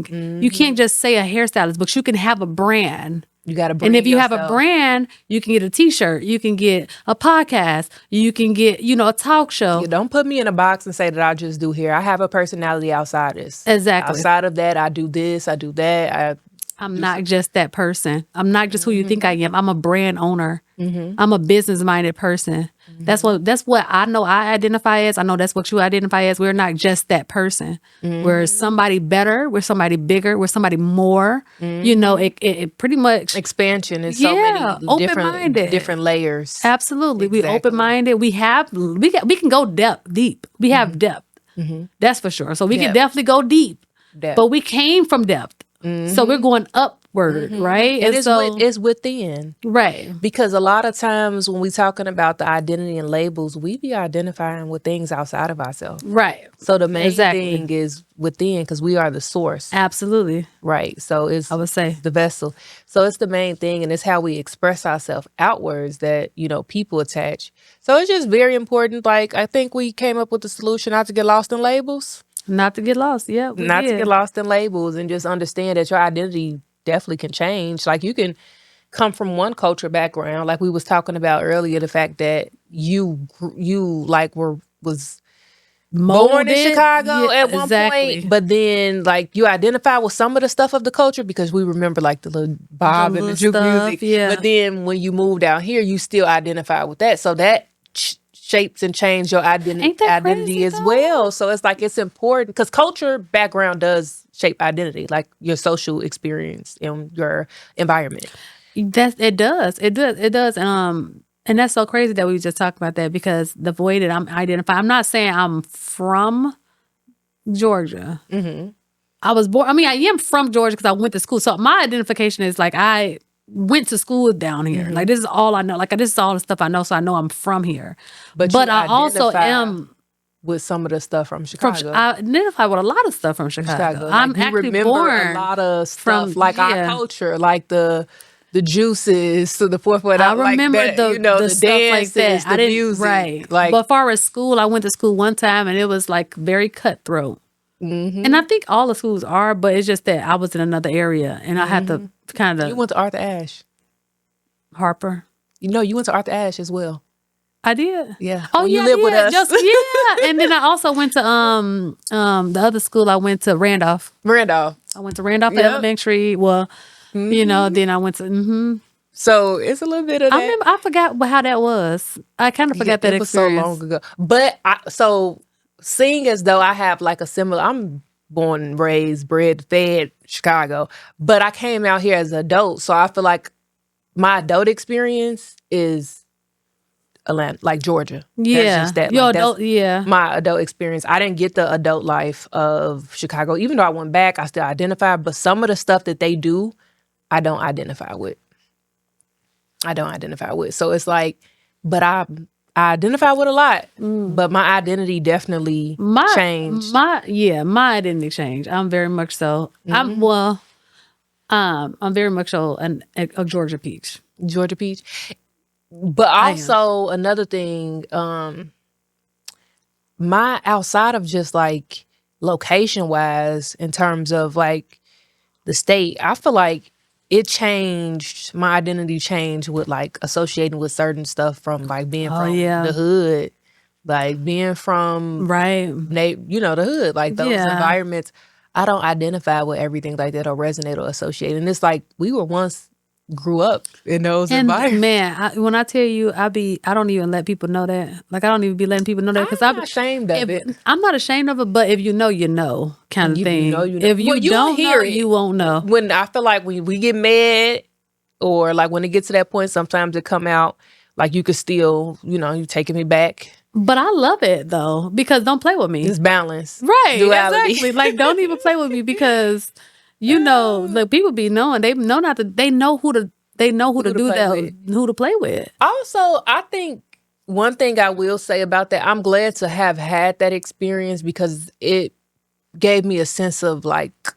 [SPEAKER 1] Mm-hmm. You can't just say a hairstylist, but you can have a brand.
[SPEAKER 2] You got to brand
[SPEAKER 1] And if you
[SPEAKER 2] yourself.
[SPEAKER 1] have a brand, you can get a t-shirt, you can get a podcast, you can get, a talk show.
[SPEAKER 2] You don't put me in a box and say that I just do hair. I have a personality outside this.
[SPEAKER 1] Exactly.
[SPEAKER 2] Outside of that, I do this, I do that.
[SPEAKER 1] I'm not just that person. I'm not just who you think I am. I'm a brand owner. Mm-hmm. I'm a business-minded person. Mm-hmm. That's what I know I identify as. I know that's what you identify as. We're not just that person. Mm-hmm. We're somebody better. We're somebody bigger. We're somebody more. Mm-hmm. It pretty much...
[SPEAKER 2] Expansion is so many different layers.
[SPEAKER 1] Absolutely. Exactly. We're open-minded. We can go deep. We have depth. Mm-hmm. That's for sure. So we can definitely go deep. But we came from depth. Mm-hmm. So we're going upward, right?
[SPEAKER 2] And it's within.
[SPEAKER 1] Right.
[SPEAKER 2] Because a lot of times when we're talking about the identity and labels, we be identifying with things outside of ourselves.
[SPEAKER 1] Right.
[SPEAKER 2] So the main thing is within, because we are the source.
[SPEAKER 1] Absolutely.
[SPEAKER 2] Right. So I would say the vessel. So it's the main thing, and it's how we express ourselves outwards that, people attach. So it's just very important. Like, I think we came up with the solution not to get lost in labels.
[SPEAKER 1] Not to get lost, yeah.
[SPEAKER 2] To get lost in labels, and just understand that your identity definitely can change. Like, you can come from one culture background, like we was talking about earlier, the fact that you was born in Chicago at one point, but then you identify with some of the stuff of the culture because we remember the little bob and the juke music. Yeah. But then when you moved out here, you still identify with that. So that shapes and change your identity as well. So it's important because culture background does shape identity, like your social experience and your environment.
[SPEAKER 1] It does. And that's so crazy that we just talked about that, because the way that I'm identified, I'm not saying I'm from Georgia. Mm-hmm. I am from Georgia because I went to school. So my identification is I went to school down here. Mm-hmm. This is all I know. This is all the stuff I know. So I know I'm from here. But I also am
[SPEAKER 2] with some of the stuff from Chicago.
[SPEAKER 1] I identify with a lot of stuff from Chicago. I'm actually born
[SPEAKER 2] a lot of stuff our culture, like the juices to the fourth one.
[SPEAKER 1] I remember the stuff
[SPEAKER 2] dances,
[SPEAKER 1] like that.
[SPEAKER 2] The music.
[SPEAKER 1] Right. But as far as school, I went to school one time and it was very cutthroat. Mm-hmm. And I think all the schools are, but it's just that I was in another area and I had to kind of...
[SPEAKER 2] You went to Arthur Ashe.
[SPEAKER 1] Harper.
[SPEAKER 2] You went to Arthur Ashe as well.
[SPEAKER 1] I did.
[SPEAKER 2] Yeah.
[SPEAKER 1] Oh,
[SPEAKER 2] you lived with us.
[SPEAKER 1] And then I also went to the other school. I went to Randolph. I went to Randolph Elementary. Well, then I went to...
[SPEAKER 2] So it's a little bit of that.
[SPEAKER 1] I forgot how that was. I kind of forgot that experience.
[SPEAKER 2] It was so long ago. But seeing as though I have a similar... I'm born and raised, bred, fed Chicago. But I came out here as an adult. So I feel like my adult experience is Atlanta, Georgia.
[SPEAKER 1] Yeah.
[SPEAKER 2] That's just my adult experience. I didn't get the adult life of Chicago. Even though I went back, I still identify. But some of the stuff that they do, I don't identify with. So it's but I identify with a lot, but my identity definitely changed.
[SPEAKER 1] My identity changed. I'm very much so. Mm-hmm. I'm very much so a Georgia peach.
[SPEAKER 2] Georgia peach. But also another thing, my outside of just location wise, in terms of the state, I feel like it changed, my identity changed with associating with certain stuff from being from the hood, Like being from
[SPEAKER 1] Right.
[SPEAKER 2] the hood, like those
[SPEAKER 1] Yeah.
[SPEAKER 2] environments, I don't identify with everything like that or resonate or associate. And it's like we were once grew up in those
[SPEAKER 1] And
[SPEAKER 2] environments.
[SPEAKER 1] man, when I tell you, I don't even let people know that. Like I don't even be letting people know that because
[SPEAKER 2] I'm not ashamed of it.
[SPEAKER 1] I'm not ashamed of it. But if you know, you know, kind of thing.
[SPEAKER 2] You know.
[SPEAKER 1] If you
[SPEAKER 2] Well, you'll
[SPEAKER 1] don't
[SPEAKER 2] hear
[SPEAKER 1] know,
[SPEAKER 2] it.
[SPEAKER 1] you won't know.
[SPEAKER 2] When I feel like when we get mad or like when it gets to that point, sometimes it come out like you could still, you taking me back.
[SPEAKER 1] But I love it though because don't play with me.
[SPEAKER 2] It's balance,
[SPEAKER 1] right?
[SPEAKER 2] duality.
[SPEAKER 1] Exactly. Like don't even play with me because like people be knowing they know not to. They know who to. They know who to do that. Who to play with.
[SPEAKER 2] Also, I think one thing I will say about that, I'm glad to have had that experience because it gave me a sense of like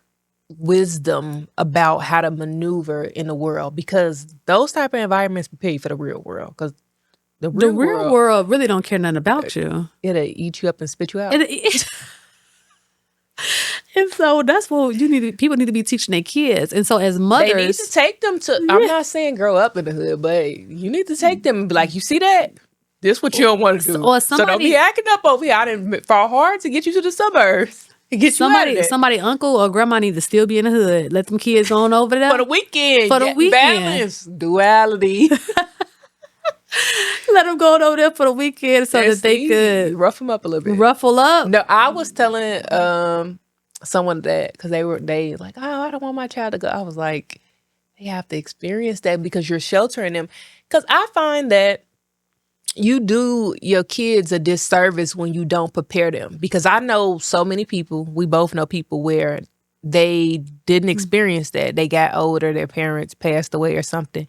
[SPEAKER 2] wisdom about how to maneuver in the world, because those type of environments prepare you for the real world, because the real
[SPEAKER 1] world really don't care nothing about you.
[SPEAKER 2] It'll eat you up and spit you out.
[SPEAKER 1] And so that's what people need to be teaching their kids. And so as mothers,
[SPEAKER 2] they need to take them to, I'm not saying grow up in the hood, but you need to take them and be like, you see that? This what you don't want to do. So don't be acting up over here. I didn't fall hard to get you to the suburbs.
[SPEAKER 1] Somebody uncle or grandma need to still be in the hood. Let them kids go on over there.
[SPEAKER 2] For the weekend. Balance. Duality.
[SPEAKER 1] Let them go over there for the weekend so that they could
[SPEAKER 2] rough them up a little bit.
[SPEAKER 1] Ruffle up.
[SPEAKER 2] No, I was telling someone that because they like, oh, I don't want my child to go. I was like, they have to experience that because you're sheltering them. Because I find that you do your kids a disservice when you don't prepare them. Because I know so many people, we both know people where they didn't experience that. They got older, their parents passed away or something.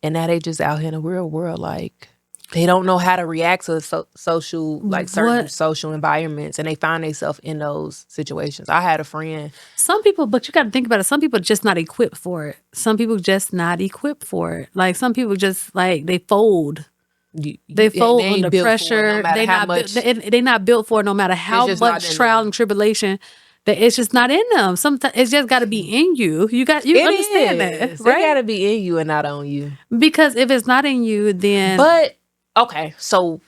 [SPEAKER 2] And now they just out here in the real world, like they don't know how to react to social, like certain social environments, and they find themselves in those situations. I had a friend.
[SPEAKER 1] Some people, but you got to think about it. Some people are just not equipped for it. Some people just not equipped for it. Like some people just like they fold. They fold under pressure. They not built for it, no matter how much trial and tribulation. That it's just not in them. Sometimes it's just got to be in you. You understand that, right?
[SPEAKER 2] It got to be in you and not on you.
[SPEAKER 1] Because if it's not in you, then.
[SPEAKER 2] But okay, so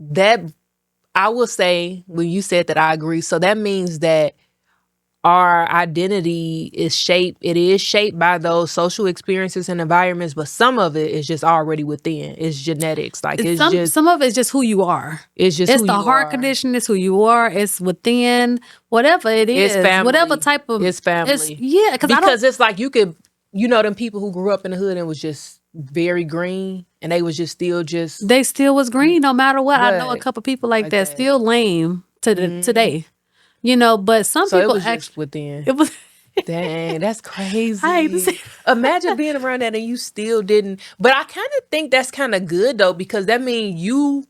[SPEAKER 2] that I will say when you said that, I agree. So that means that our identity is shaped by those social experiences and environments, but some of it is just already within. It's genetics. Like
[SPEAKER 1] some of it's just who you are.
[SPEAKER 2] It's
[SPEAKER 1] the heart condition. It's who you are. It's within whatever it is.
[SPEAKER 2] It's family.
[SPEAKER 1] Whatever type of.
[SPEAKER 2] It's family. Because it's like you could, them people who grew up in the hood and was just very green, and they was just they still was green no matter what. I know a couple people like that still lame today. But some people it was just within.
[SPEAKER 1] It was
[SPEAKER 2] dang, that's crazy.
[SPEAKER 1] I hate to say
[SPEAKER 2] Imagine being around that and you still didn't. But I kind of think that's kind of good though, because that means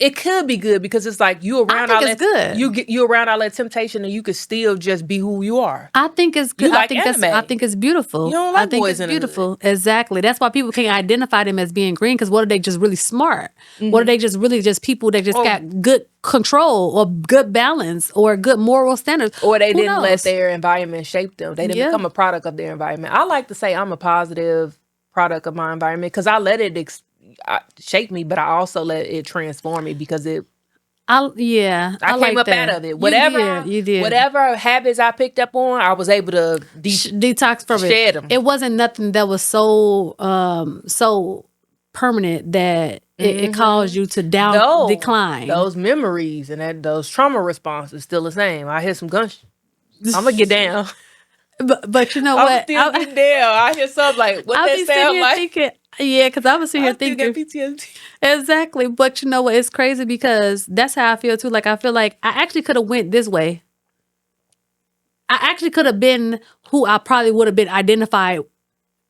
[SPEAKER 2] it could be good because it's like you around all that. Good. You around all that temptation and you could still just be who you are.
[SPEAKER 1] I think it's good.
[SPEAKER 2] I think
[SPEAKER 1] it's beautiful.
[SPEAKER 2] You don't like
[SPEAKER 1] I think
[SPEAKER 2] boys
[SPEAKER 1] it's beautiful. Exactly. That's why people can't identify them as being green, because what are they just really smart? Mm-hmm. What are they just really just people that just got good control or good balance or good moral standards? Or
[SPEAKER 2] they didn't let their environment shape them. They didn't become a product of their environment. I like to say I'm a positive product of my environment because I let it shape me, but I also let it transform me because I came up out of it.
[SPEAKER 1] You did.
[SPEAKER 2] Whatever habits I picked up on, I was able to
[SPEAKER 1] detox from it.
[SPEAKER 2] Shed them.
[SPEAKER 1] It wasn't nothing that was so permanent that it caused you to decline.
[SPEAKER 2] Those memories and those trauma responses still the same. I hear some gunshots. I'm gonna get down.
[SPEAKER 1] But you know what?
[SPEAKER 2] I'm still getting down. I hear something like, what that sound like?
[SPEAKER 1] Thinking, yeah, because I was sitting here thinking.
[SPEAKER 2] PTSD.
[SPEAKER 1] Exactly. But you know what? It's crazy because that's how I feel too. Like I feel like I actually could have went this way. I actually could have been who I probably would have been identified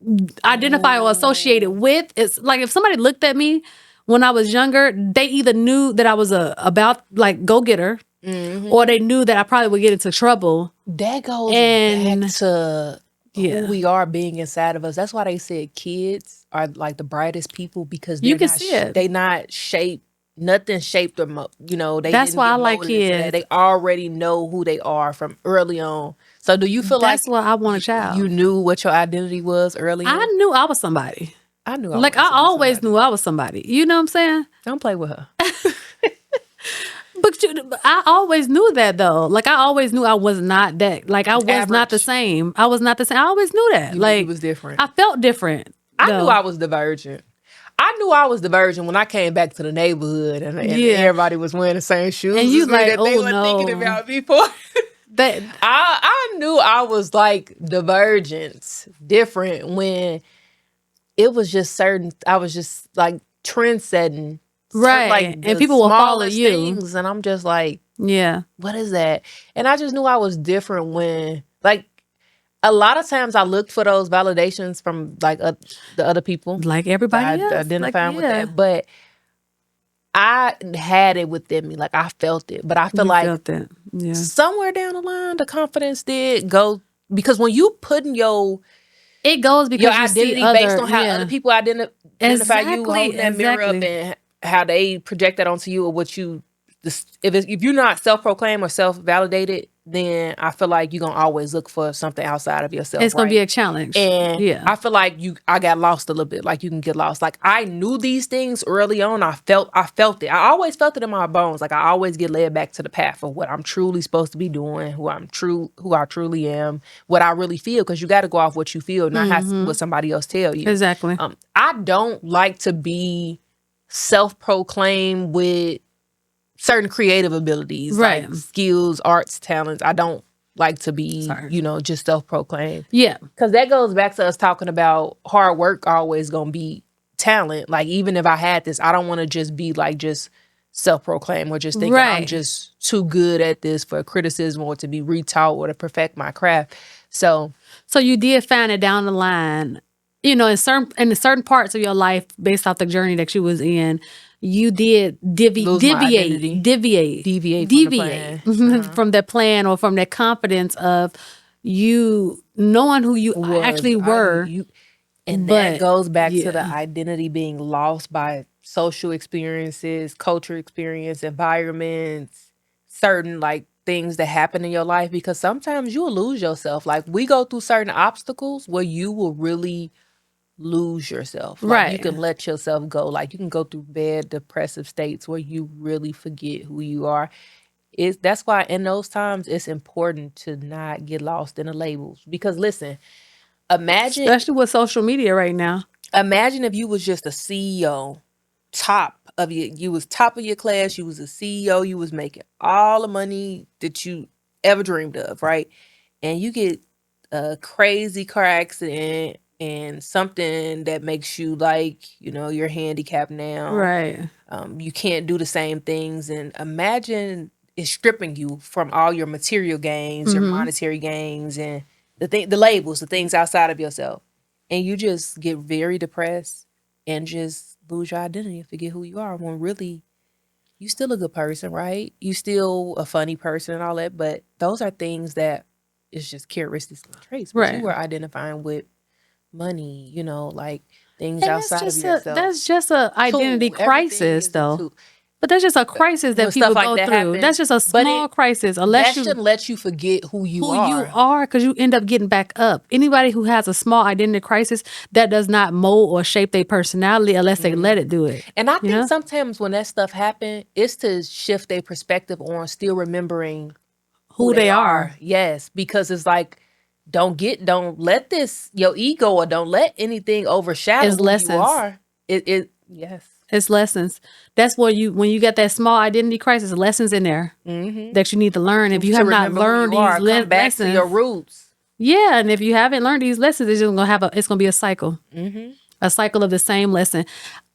[SPEAKER 1] or associated with. It's like if somebody looked at me when I was younger, they either knew that I was about like go-getter, or they knew that I probably would get into trouble.
[SPEAKER 2] That goes back to who we are being inside of us. That's why they said kids are like the brightest people because
[SPEAKER 1] you can see it.
[SPEAKER 2] They not shaped. Nothing shaped them up.
[SPEAKER 1] That's why I like kids.
[SPEAKER 2] They already know who they are from early on. So do you feel
[SPEAKER 1] that's why I want a child?
[SPEAKER 2] You knew what your identity was early on?
[SPEAKER 1] I knew I was somebody.
[SPEAKER 2] I knew
[SPEAKER 1] I always knew I was somebody. You know what I'm saying?
[SPEAKER 2] Don't play with her.
[SPEAKER 1] I always knew that though. Like I always knew I was not that. Like I was not the
[SPEAKER 2] Average.
[SPEAKER 1] same. I was not the same. I always knew that.
[SPEAKER 2] You knew you
[SPEAKER 1] Like
[SPEAKER 2] was different.
[SPEAKER 1] I felt different
[SPEAKER 2] I knew
[SPEAKER 1] though.
[SPEAKER 2] I was divergent. I knew I was divergent when I came back to the neighborhood and
[SPEAKER 1] Yeah.
[SPEAKER 2] everybody was wearing the same shoes
[SPEAKER 1] And you
[SPEAKER 2] as me
[SPEAKER 1] like,
[SPEAKER 2] that they
[SPEAKER 1] oh
[SPEAKER 2] were thinking
[SPEAKER 1] no.
[SPEAKER 2] about before.
[SPEAKER 1] That
[SPEAKER 2] I knew I was like divergent, different when it was just certain. I was just like trend setting,
[SPEAKER 1] right.
[SPEAKER 2] like
[SPEAKER 1] And
[SPEAKER 2] the
[SPEAKER 1] people will follow
[SPEAKER 2] smallest
[SPEAKER 1] you.
[SPEAKER 2] things, and I'm just like,
[SPEAKER 1] Yeah.
[SPEAKER 2] what is that? And I just knew I was different when, like, a lot of times I looked for those validations from like the other people,
[SPEAKER 1] Like everybody else.
[SPEAKER 2] identifying
[SPEAKER 1] Like,
[SPEAKER 2] with that, but I had it within me, like I felt it, but I feel
[SPEAKER 1] you
[SPEAKER 2] like
[SPEAKER 1] felt that. Yeah.
[SPEAKER 2] somewhere down the line, the confidence did go because when you putting your
[SPEAKER 1] It goes because you see
[SPEAKER 2] identity
[SPEAKER 1] other,
[SPEAKER 2] based on how other people identify you,
[SPEAKER 1] exactly,
[SPEAKER 2] holding that mirror up
[SPEAKER 1] exactly.
[SPEAKER 2] and how they project that onto you or what you, if you're not self-proclaimed or self-validated, then I feel like you're gonna always look for something outside of yourself,
[SPEAKER 1] It's gonna be
[SPEAKER 2] right?
[SPEAKER 1] a challenge.
[SPEAKER 2] And
[SPEAKER 1] Yeah.
[SPEAKER 2] I feel like I got lost a little bit. Like you can get lost. Like I knew these things early on. I felt it. I always felt it in my bones. Like I always get led back to the path of what I'm truly supposed to be doing, who I truly am, what I really feel. Because you got to go off what you feel, not what somebody else tell you.
[SPEAKER 1] Exactly.
[SPEAKER 2] I don't like to be self-proclaimed with certain creative abilities,
[SPEAKER 1] Right.
[SPEAKER 2] like skills, arts, talents. I don't like to be,
[SPEAKER 1] Sorry.
[SPEAKER 2] just self-proclaimed.
[SPEAKER 1] Yeah.
[SPEAKER 2] Because that goes back to us talking about hard work always gonna be talent. Like even if I had this, I don't want to just be like just self-proclaimed or just thinking I'm
[SPEAKER 1] Right.
[SPEAKER 2] just too good at this for criticism or to be retaught or to perfect my craft. So
[SPEAKER 1] you did find it down the line, in certain parts of your life based off the journey that you was in, you did
[SPEAKER 2] Lose my identity.
[SPEAKER 1] deviate
[SPEAKER 2] Deviate from the plan.
[SPEAKER 1] from that plan or from that confidence of you knowing who you actually were.
[SPEAKER 2] And
[SPEAKER 1] But,
[SPEAKER 2] that goes back to the
[SPEAKER 1] yeah.
[SPEAKER 2] identity being lost by social experiences, culture experience, environments, certain like things that happen in your life, because sometimes you'll lose yourself. Like we go through certain obstacles where you will really lose yourself. Like you
[SPEAKER 1] Right.
[SPEAKER 2] can let yourself go. Like you can go through bad depressive states where you really forget who you are. That's why in those times it's important to not get lost in the labels. Because listen,
[SPEAKER 1] Especially with social media right now.
[SPEAKER 2] imagine if you was just a CEO, you was top of your class, you was a CEO, you was making all the money that you ever dreamed of, right? And you get a crazy car accident and something that makes you like, you're handicapped now.
[SPEAKER 1] Right.
[SPEAKER 2] You can't do the same things. And imagine it's stripping you from all your material gains, your monetary gains, and the labels, the things outside of yourself. And you just get very depressed and just lose your identity and forget who you are, when really you still a good person, right? You still a funny person and all that, but those are things that is just characteristics and traits. But you
[SPEAKER 1] Right.
[SPEAKER 2] were identifying with money, like things
[SPEAKER 1] And
[SPEAKER 2] outside of yourself.
[SPEAKER 1] that's just a identity
[SPEAKER 2] Everything
[SPEAKER 1] crisis
[SPEAKER 2] is a
[SPEAKER 1] though.
[SPEAKER 2] tool.
[SPEAKER 1] But that's just a crisis that
[SPEAKER 2] When
[SPEAKER 1] people
[SPEAKER 2] stuff like
[SPEAKER 1] go
[SPEAKER 2] that
[SPEAKER 1] through.
[SPEAKER 2] happens,
[SPEAKER 1] That's just a
[SPEAKER 2] but
[SPEAKER 1] small crisis,
[SPEAKER 2] that
[SPEAKER 1] unless you
[SPEAKER 2] shouldn't let you forget who you
[SPEAKER 1] are, because you end up getting back up. Anybody who has a small identity crisis, that does not mold or shape their personality unless they let it do it.
[SPEAKER 2] And I think sometimes when that stuff happens, it's to shift their perspective on still remembering
[SPEAKER 1] Who they are.
[SPEAKER 2] Yes, because it's like, don't let this, your ego, or don't let anything overshadow
[SPEAKER 1] It's
[SPEAKER 2] who
[SPEAKER 1] lessons.
[SPEAKER 2] you are. Yes.
[SPEAKER 1] It's lessons. That's when you get that small identity crisis, lessons in there that you need to learn. If you have not learned these
[SPEAKER 2] come back
[SPEAKER 1] lessons,
[SPEAKER 2] to your roots.
[SPEAKER 1] yeah, and if you haven't learned these lessons, it's just gonna be a cycle, a cycle of the same lesson.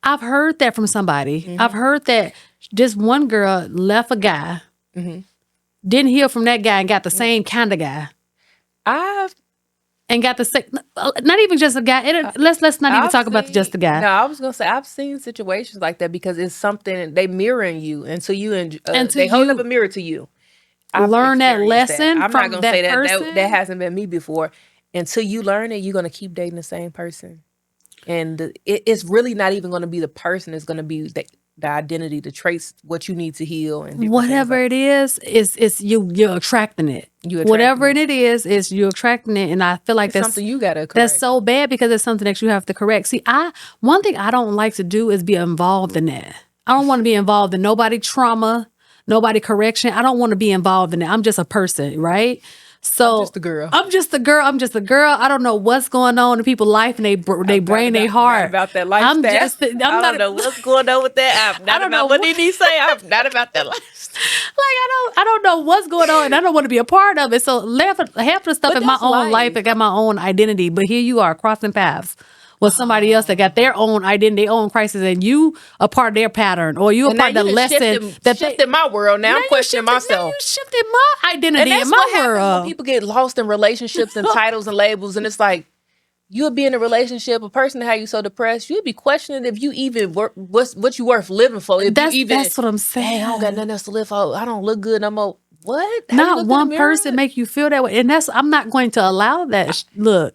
[SPEAKER 1] I've heard that from somebody. I've heard that this one girl left a guy, didn't heal from that guy, and got the same kind of guy. And got the same, not even just a guy. Let's not even talk about just the guy.
[SPEAKER 2] No, I was gonna say I've seen situations like that because it's something they mirroring you, and so they hold up a mirror to you.
[SPEAKER 1] Learn that lesson
[SPEAKER 2] I'm
[SPEAKER 1] from
[SPEAKER 2] not gonna
[SPEAKER 1] that
[SPEAKER 2] say
[SPEAKER 1] person.
[SPEAKER 2] that hasn't been me before. Until you learn it, you're gonna keep dating the same person, and it's really not even gonna be the person. It's gonna be the identity, the traits, what you need to heal, and
[SPEAKER 1] whatever it is you're attracting it. Whatever it is you're attracting it, and I feel like that's
[SPEAKER 2] something you gotta correct.
[SPEAKER 1] That's so bad because it's something that you have to correct. See, one thing I don't like to do is be involved in that. I don't want to be involved in nobody trauma, nobody correction. I don't want to be involved in it. I'm just a person, right? So
[SPEAKER 2] I'm just a girl.
[SPEAKER 1] I'm just a girl. I'm just a girl. I don't know what's going on in people's life and they brain, they heart.
[SPEAKER 2] Not about that lifestyle.
[SPEAKER 1] I'm
[SPEAKER 2] I
[SPEAKER 1] not
[SPEAKER 2] don't know what's going on with that. I'm not about what did he say? I'm not about that lifestyle.
[SPEAKER 1] Like I don't know what's going on, and I don't want to be a part of it. So half of the stuff
[SPEAKER 2] But
[SPEAKER 1] in my
[SPEAKER 2] that's
[SPEAKER 1] own life, I got my own identity. But here you are crossing paths with somebody else that got their own identity, their own crisis, and you a part of their pattern, or you a
[SPEAKER 2] And
[SPEAKER 1] part
[SPEAKER 2] now
[SPEAKER 1] of the
[SPEAKER 2] you done
[SPEAKER 1] lesson that
[SPEAKER 2] shifted my world. Now I'm questioning
[SPEAKER 1] Now
[SPEAKER 2] myself.
[SPEAKER 1] you shifted my identity
[SPEAKER 2] And that's
[SPEAKER 1] in my
[SPEAKER 2] what happens
[SPEAKER 1] world.
[SPEAKER 2] when people get lost in relationships and titles and labels. And it's like, you'll be in a relationship, a person that had you so depressed, you'll be questioning if you even work, what you worth living for. If
[SPEAKER 1] That's
[SPEAKER 2] you even,
[SPEAKER 1] that's what I'm saying.
[SPEAKER 2] hey, I don't got nothing else to live for. I don't look good no more. What? How you
[SPEAKER 1] Not
[SPEAKER 2] look in
[SPEAKER 1] one
[SPEAKER 2] the mirror?
[SPEAKER 1] person make you feel that way, and I'm not going to allow that. Look,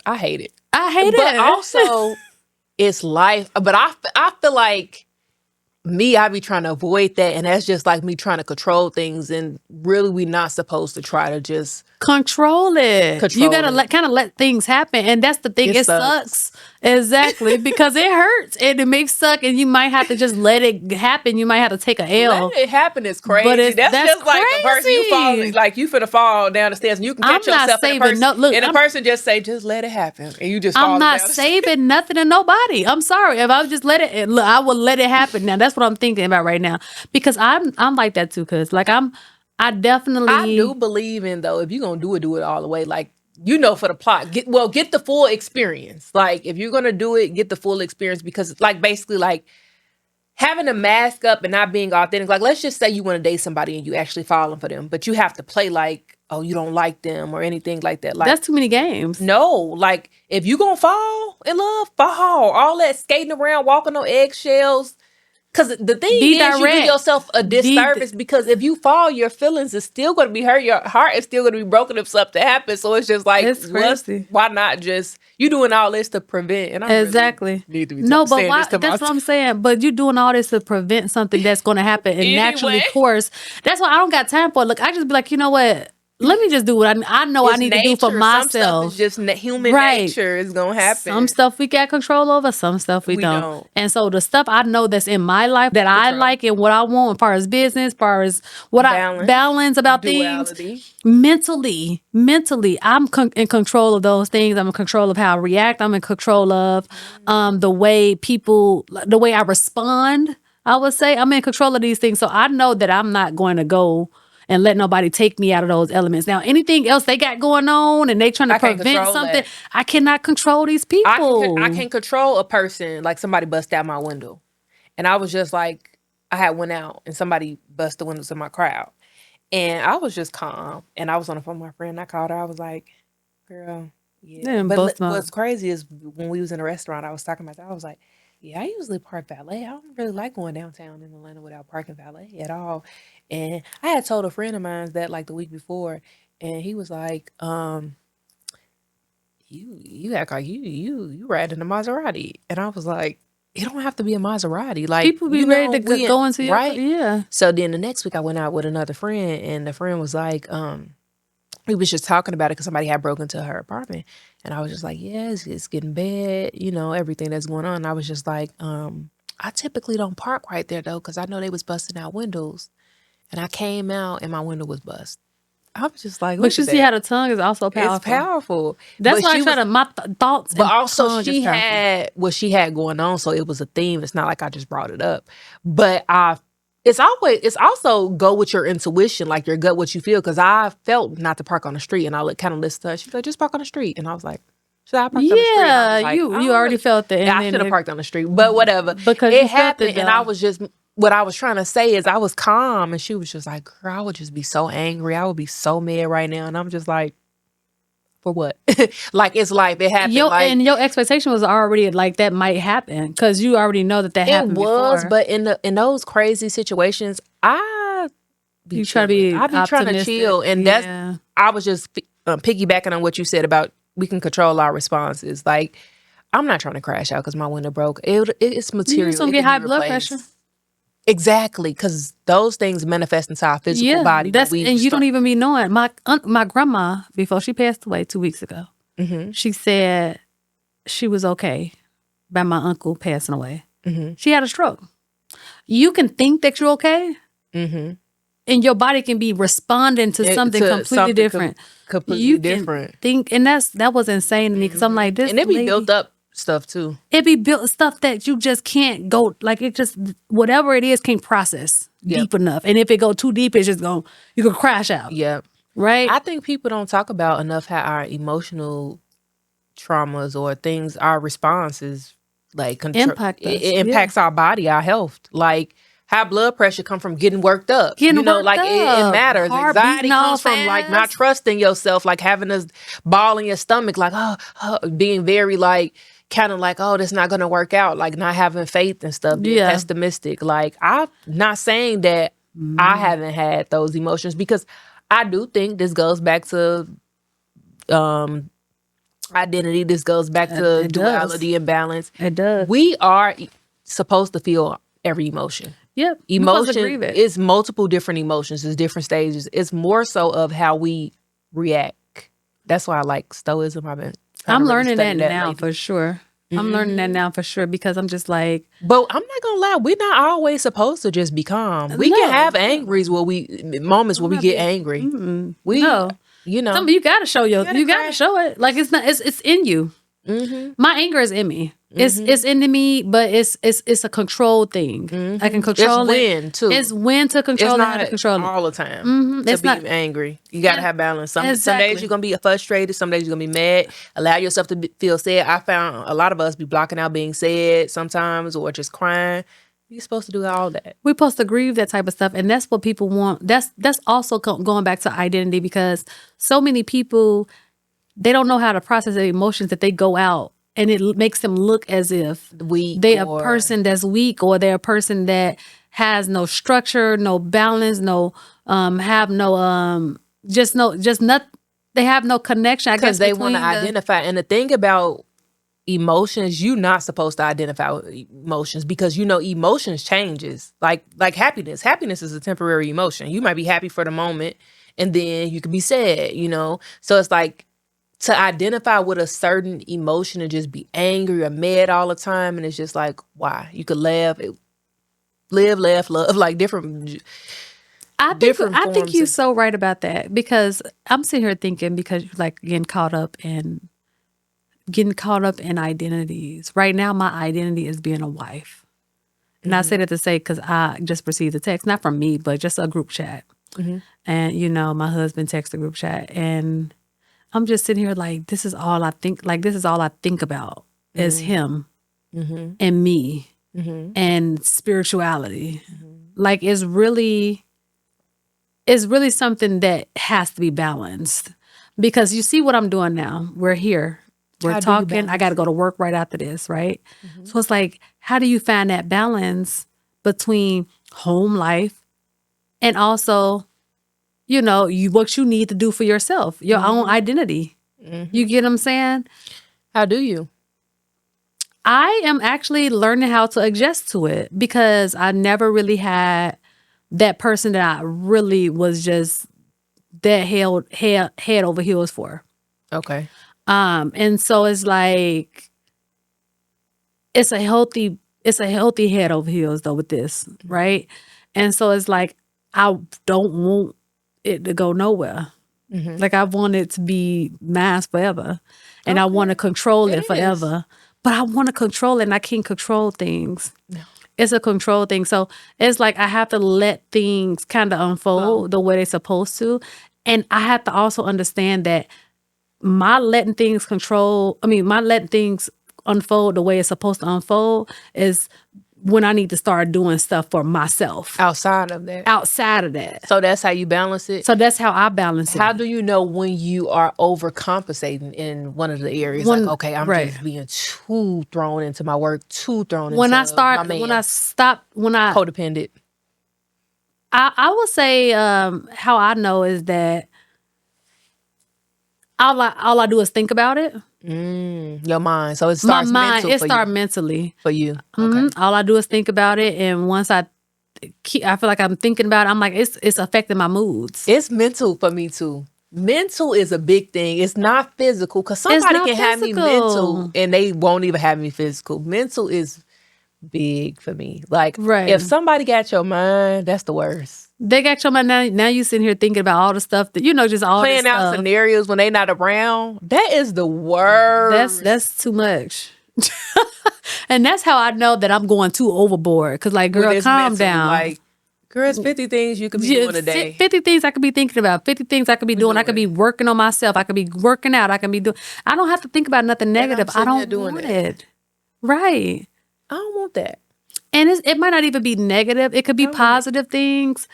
[SPEAKER 2] I hate it.
[SPEAKER 1] I hate
[SPEAKER 2] But
[SPEAKER 1] it.
[SPEAKER 2] also, it's life. But I feel like I be trying to avoid that, and that's just like me trying to control things. And really, we not supposed to try to just
[SPEAKER 1] control it. You gotta let things happen, and that's the thing. It sucks. Exactly, because it hurts and it makes suck, and you might have to just let it happen. You might have to take a L.
[SPEAKER 2] Let it happen is crazy.
[SPEAKER 1] But
[SPEAKER 2] that's just
[SPEAKER 1] crazy.
[SPEAKER 2] Like a person you fall, like you finna fall down the stairs, and you can catch yourself. And the person just say, "Just let it happen," and you just.
[SPEAKER 1] I'm not saving nothing to nobody. I'm sorry if I would just let it. Look, I will let it happen. Now that's what I'm thinking about right now, because I'm like that too. Cause like I
[SPEAKER 2] do believe in, though, if you're gonna do it all the way. Like, for the plot, get the full experience. Like, if you're gonna do it, get the full experience, because like basically like having a mask up and not being authentic. Like, let's just say you want to date somebody and you actually falling for them, but you have to play like, oh, you don't like them or anything like that. Like,
[SPEAKER 1] that's too many games.
[SPEAKER 2] No, like if you gonna fall in love, fall. All that skating around, walking on eggshells. Because the thing is, you do yourself a disservice, because if you fall, your feelings is still going to be hurt. Your heart is still going to be broken if something happens. So it's just like, why not just, you doing all this to prevent? And I
[SPEAKER 1] exactly.
[SPEAKER 2] Really need to be
[SPEAKER 1] but why, that's what I'm saying. But you doing all this to prevent something that's going to happen in naturally course. That's why I don't got time for it. Look, I just be like, you know what? Let me just do what I know I need to do for myself.
[SPEAKER 2] Some stuff is just human nature is going to happen.
[SPEAKER 1] Some stuff we got control over, some stuff we don't. And so the stuff I know that's in my life that I like and what I want as far as business, as far as what I balance about things. Mentally, I'm in control of those things. I'm in control of how I react. I'm in control of the way I respond. I would say I'm in control of these things. So I know that I'm not going to go and let nobody take me out of those elements. Now, anything else they got going on and they trying to prevent something, I cannot control these people.
[SPEAKER 2] I can control a person, like somebody bust out my window. And I was just like, I went out and somebody bust the windows of my crowd. And I was just calm. And I was on the phone with my friend. I called her. I was like, girl, yeah. But what's crazy is when we was in a restaurant, I was talking about that. I was like, yeah, I usually park valet. I don't really like going downtown in Atlanta without parking valet at all. And I had told a friend of mine that like the week before, and he was like, you act like you ride in a Maserati. And I was like, it don't have to be a Maserati. Like,
[SPEAKER 1] people be ready to go into your
[SPEAKER 2] right.
[SPEAKER 1] Yeah.
[SPEAKER 2] So then the next week I went out with another friend, and the friend was like, we was just talking about it because somebody had broken into her apartment. And I was just like, yes, it's getting bad, everything that's going on. And I was just like, I typically don't park right there, though, because I know they was busting out windows. And I came out and my window was bust. I was just like,
[SPEAKER 1] but you see how the tongue is also powerful.
[SPEAKER 2] It's powerful.
[SPEAKER 1] That's why I try to my thoughts.
[SPEAKER 2] But also she had what she had going on, so it was a theme. It's not like I just brought it up. But it's also go with your intuition, like your gut, what you feel. Because I felt not to park on the street, and I kind of listened to her. She was like, just park on the street. And I was like, should I park on the street?
[SPEAKER 1] Yeah,
[SPEAKER 2] like,
[SPEAKER 1] you already felt it.
[SPEAKER 2] I should have parked on the street, but whatever.
[SPEAKER 1] Because
[SPEAKER 2] it happened, and I was just, what I was trying to say is I was calm, and she was just like, girl, I would just be so angry. I would be so mad right now. And I'm just like, for what? Like, it's life. It happened.
[SPEAKER 1] And your expectation was already like that might happen because you already know that happened.
[SPEAKER 2] It was,
[SPEAKER 1] before.
[SPEAKER 2] But in those crazy situations, I be trying to chill, and that's I was just piggybacking on what you said about we can control our responses. Like, I'm not trying to crash out because my window broke. It's material.
[SPEAKER 1] You just gonna get high blood pressure.
[SPEAKER 2] Exactly, because those things manifest into our physical body.
[SPEAKER 1] And you don't even be knowing. My grandma, before she passed away 2 weeks ago, she said she was okay by my uncle passing away. She had a stroke. You can think that you're okay,
[SPEAKER 2] Mm-hmm.
[SPEAKER 1] and your body can be responding to something completely different.
[SPEAKER 2] Completely
[SPEAKER 1] You
[SPEAKER 2] different.
[SPEAKER 1] can think, and that was insane to me because I'm like, this
[SPEAKER 2] And it be
[SPEAKER 1] lady,
[SPEAKER 2] built up stuff too.
[SPEAKER 1] it be built stuff that you just can't go, like it just, whatever it is, can't process deep enough. And if it go too deep, it's just going, you could crash out.
[SPEAKER 2] Yep.
[SPEAKER 1] Right?
[SPEAKER 2] I think people don't talk about enough how our emotional traumas or things, our responses, like
[SPEAKER 1] Impact us.
[SPEAKER 2] it impacts our body, our health. Like high blood pressure come from getting worked up.
[SPEAKER 1] Getting worked
[SPEAKER 2] like it
[SPEAKER 1] up.
[SPEAKER 2] matters.
[SPEAKER 1] Heart
[SPEAKER 2] Anxiety
[SPEAKER 1] beating all
[SPEAKER 2] comes from like not
[SPEAKER 1] fast.
[SPEAKER 2] trusting yourself, like having a ball in your stomach, like being very like kind of like, oh, that's not gonna work out, like not having faith and stuff, being pessimistic. Like I'm not saying that I haven't had those emotions, because I do think this goes back to identity. This goes back to duality and balance.
[SPEAKER 1] It does.
[SPEAKER 2] We are supposed to feel every emotion.
[SPEAKER 1] Yep.
[SPEAKER 2] Emotion is multiple different emotions. There's different stages. It's more so of how we react. That's why I like Stoicism.
[SPEAKER 1] I'm learning that now for sure. I'm learning that now for sure, because I'm just like,
[SPEAKER 2] but I'm not gonna lie, we're not always supposed to just be calm. We can have moments where we get angry. You know,
[SPEAKER 1] you gotta show you gotta show it. Like it's in you. My anger is in me. It's into me, but it's a control thing. I can control it. It's when to control it, how to control it
[SPEAKER 2] all the time. To be angry, you gotta have balance. Some days you're gonna be frustrated. Some days you're gonna be mad. Allow yourself to feel sad. I found a lot of us be blocking out being sad sometimes, or just crying. You're supposed to do all that.
[SPEAKER 1] We're supposed to grieve that type of stuff, and that's what people want. That's also going back to identity, because so many people, they don't know how to process their emotions, that they go out and it makes them look as if they're a person that's weak, or they're a person that has no structure, no balance, no have no they have no connection. I guess
[SPEAKER 2] because they want to identify. And the thing about emotions, you're not supposed to identify with emotions, because emotions changes. Like happiness is a temporary emotion. You might be happy for the moment, and then you could be sad, so it's like, to identify with a certain emotion and just be angry or mad all the time, and it's just like, why? You could laugh, laugh, love, like different.
[SPEAKER 1] I think you're so right about that, because I'm sitting here thinking, because you're like getting caught up in identities. Right now, my identity is being a wife. And I say that to say, because I just received a text, not from me, but just a group chat. And, my husband texted the group chat, and I'm just sitting here like, this is all I think. Like, this is all I think about is him and me and spirituality. Like, it's really something that has to be balanced, because you see what I'm doing now. We're here. We're talking. I got to go to work right after this, right? So it's like, how do you find that balance between home life and also, what you need to do for yourself, your own identity? You get what I'm saying?
[SPEAKER 2] How do you?
[SPEAKER 1] I am actually learning how to adjust to it, because I never really had that person that I really was just that head over heels for.
[SPEAKER 2] Okay.
[SPEAKER 1] And so it's like, it's a healthy head over heels though with this, right? And so it's like, I don't want it to go nowhere. Like, I want it to be mine forever, and I want to control it forever. But I want to control it, and I can't control things. No. It's a control thing. So it's like, I have to let things kind of unfold the way they're supposed to. And I have to also understand that my letting things unfold the way it's supposed to unfold is when I need to start doing stuff for myself.
[SPEAKER 2] Outside of that. So that's how you balance it?
[SPEAKER 1] So that's how I balance it.
[SPEAKER 2] How do you know when you are overcompensating in one of the areas? I'm just being too thrown into my work, too thrown into my man.
[SPEAKER 1] When I
[SPEAKER 2] codependent.
[SPEAKER 1] I would say how I know is that all I do is think about it.
[SPEAKER 2] Your mind. So it starts
[SPEAKER 1] mentally
[SPEAKER 2] for you.
[SPEAKER 1] Okay. All I do is think about it, and once I feel like I'm thinking about it, I'm like, it's affecting my moods.
[SPEAKER 2] It's mental for me too. Mental is a big thing. It's not physical, because somebody can have me mental and they won't even have me physical. Mental is big for me. Like,
[SPEAKER 1] Right.
[SPEAKER 2] if somebody got your mind, that's the worst.
[SPEAKER 1] They got your mind. Now you sitting here thinking about all the stuff that, just all
[SPEAKER 2] Playing
[SPEAKER 1] this
[SPEAKER 2] out
[SPEAKER 1] stuff.
[SPEAKER 2] scenarios when they not around. That is the worst.
[SPEAKER 1] That's too much. And that's how I know that I'm going too overboard. Because, like,
[SPEAKER 2] When
[SPEAKER 1] girl,
[SPEAKER 2] it's
[SPEAKER 1] calm
[SPEAKER 2] mentally,
[SPEAKER 1] down.
[SPEAKER 2] like, girl, it's 50 things you could be doing a day.
[SPEAKER 1] 50 things I could be thinking about. 50 things I could be doing. I could be working on myself. I could be working out. I can be doing. I don't have to think about nothing negative. I don't want it. Right.
[SPEAKER 2] I don't want that.
[SPEAKER 1] And it might not even be negative. It could be positive things.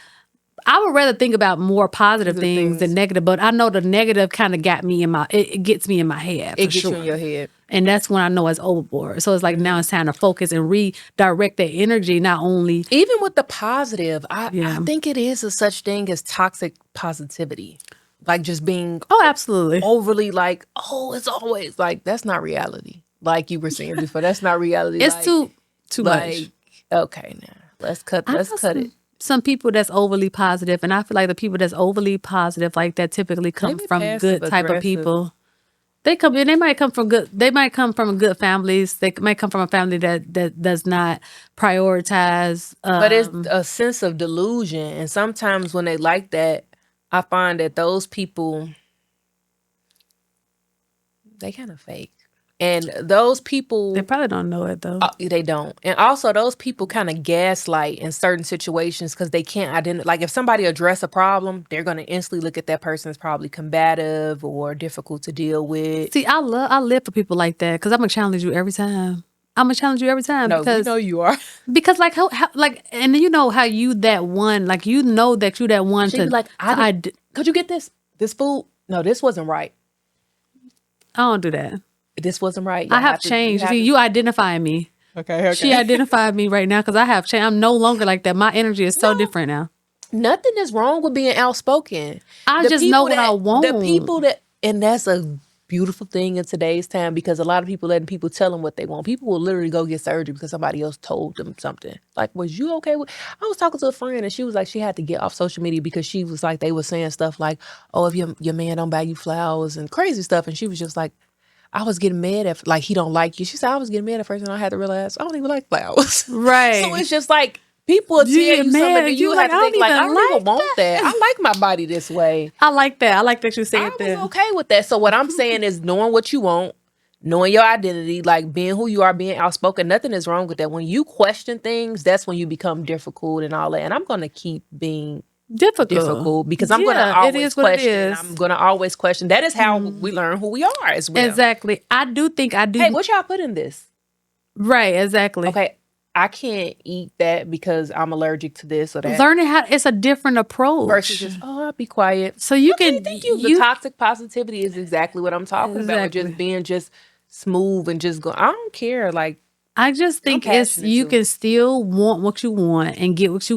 [SPEAKER 1] I would rather think about more positive things than negative, but I know the negative kind of got me it gets me in my head.
[SPEAKER 2] It gets you in your head.
[SPEAKER 1] And that's when I know it's overboard. So it's like now it's time to focus and redirect that energy, not only.
[SPEAKER 2] Even with the positive, I think it is a such thing as toxic positivity. Like just being
[SPEAKER 1] absolutely
[SPEAKER 2] overly like, it's always like, that's not reality. Like you were saying before, that's not reality.
[SPEAKER 1] It's
[SPEAKER 2] like,
[SPEAKER 1] too much.
[SPEAKER 2] Okay, now let's cut it.
[SPEAKER 1] Some people that's overly positive, and I feel like the people that's overly positive like that typically come from good type of people. They might come from good families. They might come from a family that does not prioritize.
[SPEAKER 2] But it's a sense of delusion, and sometimes when they like that, I find that those people, they kind of fake. And those people,
[SPEAKER 1] they probably don't know it though.
[SPEAKER 2] They don't. And also those people kind of gaslight in certain situations because they can't identify. Like if somebody address a problem, they're going to instantly look at that person as probably combative or difficult to deal with.
[SPEAKER 1] See, I live for people like that because I'm going to challenge you every time. No, because,
[SPEAKER 2] you are.
[SPEAKER 1] Because like how and then you know how you that one, like you know that you that one.
[SPEAKER 2] She'd be like, could you get this food? No, this wasn't right.
[SPEAKER 1] I don't do that.
[SPEAKER 2] This wasn't right.
[SPEAKER 1] I have changed. You identify me.
[SPEAKER 2] Okay.
[SPEAKER 1] She identified me right now because I have changed. I'm no longer like that. My energy is so different now.
[SPEAKER 2] Nothing is wrong with being outspoken.
[SPEAKER 1] I just know what I want.
[SPEAKER 2] The people and that's a beautiful thing in today's time because a lot of people letting people tell them what they want. People will literally go get surgery because somebody else told them something. Like, was you okay with? I was talking to a friend and she was like, she had to get off social media because she was like, they were saying stuff like, oh, if your man don't buy you flowers and crazy stuff, and she was just like, I was getting mad at, like, he don't like you. She said, I was getting mad at first and I had to realize I don't even like flowers.
[SPEAKER 1] Right.
[SPEAKER 2] So it's just like, people tell you something and you have to think like, I don't even want that. I like my body this way.
[SPEAKER 1] I like that. I like that you said that.
[SPEAKER 2] I was okay with that. So what I'm saying is knowing what you want, knowing your identity, like being who you are, being outspoken, nothing is wrong with that. When you question things, that's when you become difficult and all that. And I'm going to keep being difficult because I'm going to always question. I'm going to always question. That is how we learn who we are as well.
[SPEAKER 1] Exactly. I do.
[SPEAKER 2] Hey, what y'all put in this?
[SPEAKER 1] Right. Exactly.
[SPEAKER 2] Okay. I can't eat that because I'm allergic to this or that.
[SPEAKER 1] Learning how it's a different approach
[SPEAKER 2] versus just I'll be quiet.
[SPEAKER 1] So you can.
[SPEAKER 2] Thank you. The toxic positivity is exactly what I'm talking about. Just being just smooth and just go. I don't care. Like
[SPEAKER 1] I just think you can still want what you want and get what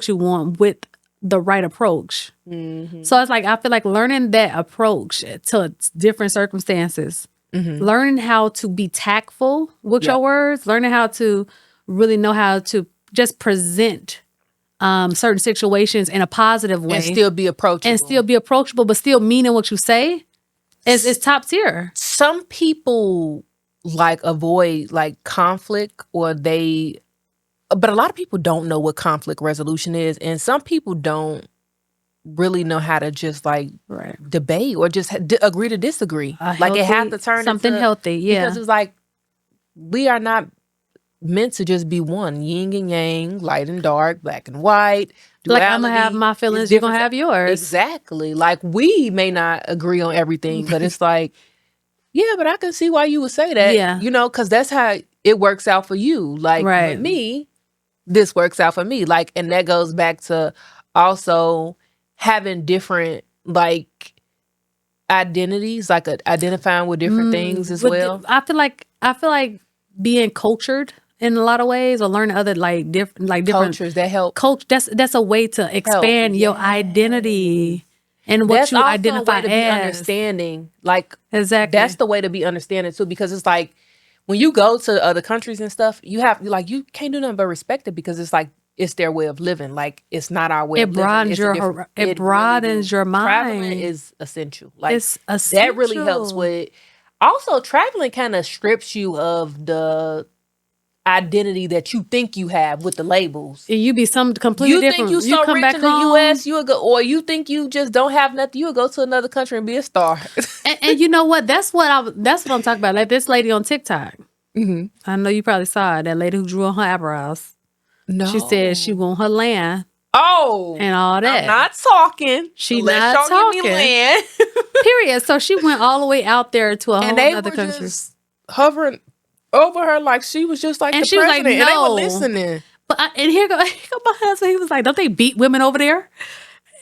[SPEAKER 1] you want with the right approach. Mm-hmm. So it's like I feel like learning that approach to different circumstances, learning how to be tactful with your words, learning how to really know how to just present certain situations in a positive way
[SPEAKER 2] and still be approachable,
[SPEAKER 1] but still meaning what you say is top tier.
[SPEAKER 2] Some people like avoid like conflict but a lot of people don't know what conflict resolution is, and some people don't really know how to just like debate or just agree to disagree. Like it has to turn
[SPEAKER 1] something
[SPEAKER 2] into
[SPEAKER 1] healthy,
[SPEAKER 2] because it's like we are not meant to just be one, yin and yang, light and dark, black and white.
[SPEAKER 1] Duality, like I'm gonna have my feelings, you're gonna have yours.
[SPEAKER 2] Exactly. Like we may not agree on everything, but it's like, yeah, but I can see why you would say that.
[SPEAKER 1] Yeah,
[SPEAKER 2] you know, because that's how it works out for you. Like with me, this works out for me. Like, and that goes back to also having different like identities, like identifying with different things as well.
[SPEAKER 1] I feel like being cultured in a lot of ways, or learning other different
[SPEAKER 2] cultures that help.
[SPEAKER 1] That's a way to expand your identity and what you identify as.
[SPEAKER 2] Understanding, like
[SPEAKER 1] exactly,
[SPEAKER 2] that's the way to be understanding too. Because it's like when you go to other countries and stuff, you have like you can't do nothing but respect it because it's like it's their way of living. Like it's not our way. It
[SPEAKER 1] broadens it broadens your mind.
[SPEAKER 2] Traveling is essential. Like
[SPEAKER 1] it's essential.
[SPEAKER 2] That really helps with. Also, traveling kind of strips you of the identity that you think you have with the labels.
[SPEAKER 1] You be some completely
[SPEAKER 2] You
[SPEAKER 1] different.
[SPEAKER 2] think you so
[SPEAKER 1] come
[SPEAKER 2] rich
[SPEAKER 1] back
[SPEAKER 2] in the
[SPEAKER 1] home,
[SPEAKER 2] U.S., you'll go, or you think you just don't have nothing, you'll go to another country and be a star.
[SPEAKER 1] and you know what? That's what I'm talking about. Like this lady on TikTok. I know you probably saw it, that lady who drew on her eyebrows.
[SPEAKER 2] No.
[SPEAKER 1] She said she want her land
[SPEAKER 2] Oh,
[SPEAKER 1] and all that.
[SPEAKER 2] I'm not talking.
[SPEAKER 1] She
[SPEAKER 2] Unless
[SPEAKER 1] not
[SPEAKER 2] y'all give
[SPEAKER 1] talking.
[SPEAKER 2] me land.
[SPEAKER 1] Period. So she went all the way out there to a
[SPEAKER 2] And
[SPEAKER 1] whole
[SPEAKER 2] they
[SPEAKER 1] other
[SPEAKER 2] were
[SPEAKER 1] country.
[SPEAKER 2] just hovering over her like she was just like
[SPEAKER 1] And
[SPEAKER 2] the
[SPEAKER 1] she was
[SPEAKER 2] president.
[SPEAKER 1] like,
[SPEAKER 2] And they
[SPEAKER 1] no.
[SPEAKER 2] were listening.
[SPEAKER 1] But and here go my husband. He was like, don't they beat women over there?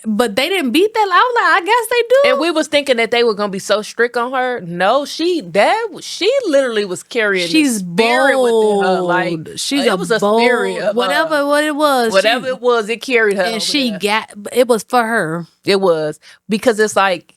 [SPEAKER 1] But they didn't beat that. I was like, I guess they do.
[SPEAKER 2] And we was thinking that they were gonna be so strict on her. No, she literally was carrying
[SPEAKER 1] She's
[SPEAKER 2] the spirit
[SPEAKER 1] bold.
[SPEAKER 2] within her. Like
[SPEAKER 1] she's
[SPEAKER 2] it was a
[SPEAKER 1] bold,
[SPEAKER 2] spirit of
[SPEAKER 1] whatever what it was.
[SPEAKER 2] Whatever it was, it carried her.
[SPEAKER 1] And she
[SPEAKER 2] there.
[SPEAKER 1] got it was for her.
[SPEAKER 2] It was because it's like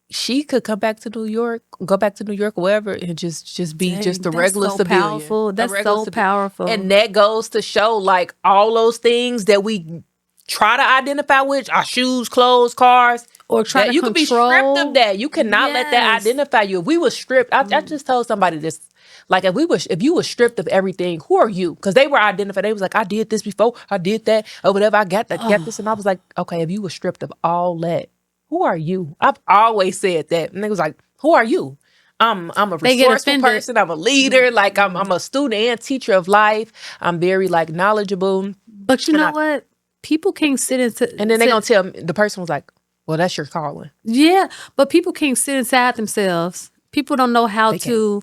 [SPEAKER 2] she could come back to New York, go back to New York, wherever, and just be just a regular
[SPEAKER 1] so
[SPEAKER 2] civilian.
[SPEAKER 1] Powerful. That's so powerful.
[SPEAKER 2] And that goes to show like all those things that we try to identify with, our shoes, clothes, cars,
[SPEAKER 1] or try to
[SPEAKER 2] you could be stripped of that. You cannot let that identify you. If we were stripped, I just told somebody this. Like if you were stripped of everything, who are you? Because they were identified. They was like, I did this before, I did that, or whatever. I got that, got this, and I was like, okay, if you were stripped of all that, who are you? I've always said that, and they was like, who are you? I'm a resourceful person. I'm a leader. Like I'm a student and teacher of life. I'm very like knowledgeable.
[SPEAKER 1] But you know what? People can't sit
[SPEAKER 2] and then they're gonna tell me, the person was like, well, that's your calling.
[SPEAKER 1] Yeah, but people can't sit inside themselves. People don't know how to.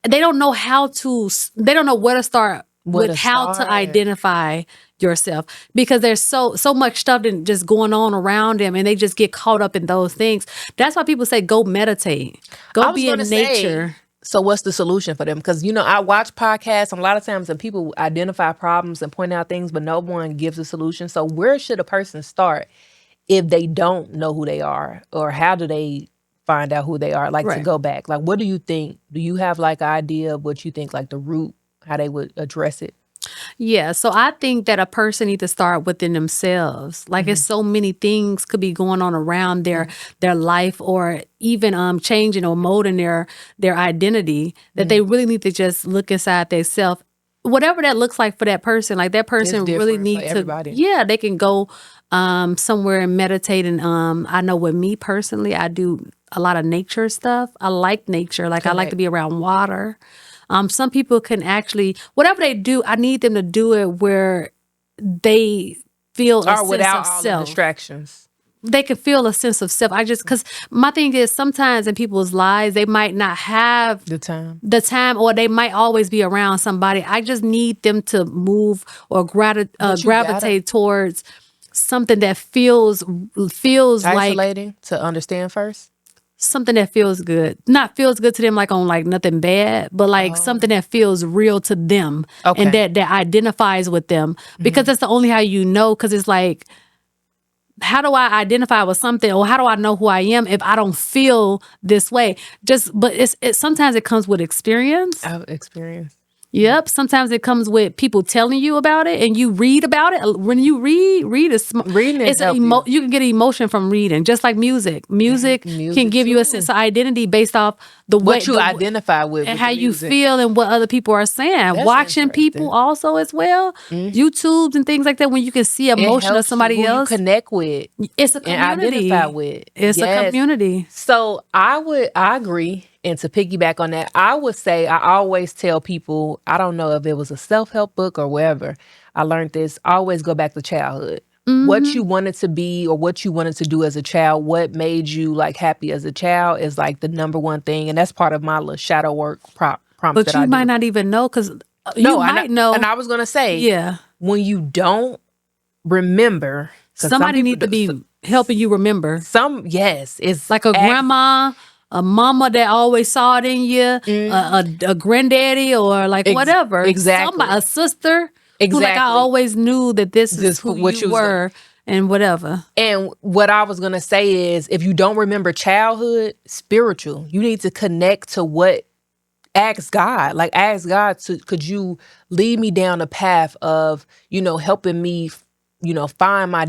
[SPEAKER 1] They don't know how to. They don't know where to start with how to identify yourself, because there's so much stuff just going on around them, and they just get caught up in those things. That's why people say go meditate, go be in nature.
[SPEAKER 2] So what's the solution for them? Because, you know, I watch podcasts and a lot of times and people identify problems and point out things, but no one gives a solution. So where should a person start if they don't know who they are, or how do they find out who they are? Like to go back, like, what do you think? Do you have like an idea of what you think, like the root, how they would address it?
[SPEAKER 1] Yeah, so I think that a person needs to start within themselves. Like it's so many things could be going on around their life, or even changing or molding their identity, that they really need to just look inside themselves. Whatever that looks like for that person, like that person really needs to. Yeah, they can go somewhere and meditate. And I know with me personally, I do a lot of nature stuff. I like nature. Like I like to be around water. Some people can actually, whatever they do, I need them to do it where they feel a sense of self.
[SPEAKER 2] The distractions.
[SPEAKER 1] They can feel a sense of self. Because my thing is, sometimes in people's lives, they might not have
[SPEAKER 2] the time,
[SPEAKER 1] or they might always be around somebody. I just need them to move or gravitate towards something that feels
[SPEAKER 2] isolating, like to understand first.
[SPEAKER 1] Something that feels good. Not feels good to them like on like nothing bad, but like something that feels real to them and that identifies with them. Because that's the only how you know, because it's like, how do I identify with something, or how do I know who I am if I don't feel this way? But sometimes it comes with experience.
[SPEAKER 2] Experience.
[SPEAKER 1] Yep. Sometimes it comes with people telling you about it, and you read about it. When you reading you can get emotion from reading, just like music. Music can give you a sense of identity based off what you
[SPEAKER 2] identify with
[SPEAKER 1] and how you feel and what other people are saying. That's watching people also as well, YouTubes and things like that, when you can see emotion of somebody else.
[SPEAKER 2] You connect with.
[SPEAKER 1] It's a community.
[SPEAKER 2] And identify with.
[SPEAKER 1] It's a community.
[SPEAKER 2] So I agree. And to piggyback on that, I would say, I always tell people, I don't know if it was a self-help book or wherever I learned this, always go back to childhood. What you wanted to be or what you wanted to do as a child, what made you like happy as a child is like the number one thing. And that's part of my little shadow work prompt.
[SPEAKER 1] But you might not even know, because you might know.
[SPEAKER 2] And I was going to say, when you don't remember.
[SPEAKER 1] Somebody needs to be helping you remember.
[SPEAKER 2] It's
[SPEAKER 1] like a grandma, a mama that always saw it in you, a granddaddy, or like whatever.
[SPEAKER 2] Exactly.
[SPEAKER 1] A sister. Exactly. Who, like, I always knew that this is who you were and whatever.
[SPEAKER 2] And what I was going to say is, if you don't remember childhood, spiritual, you need to connect to ask God. Like, ask God, could you lead me down a path of, helping me find my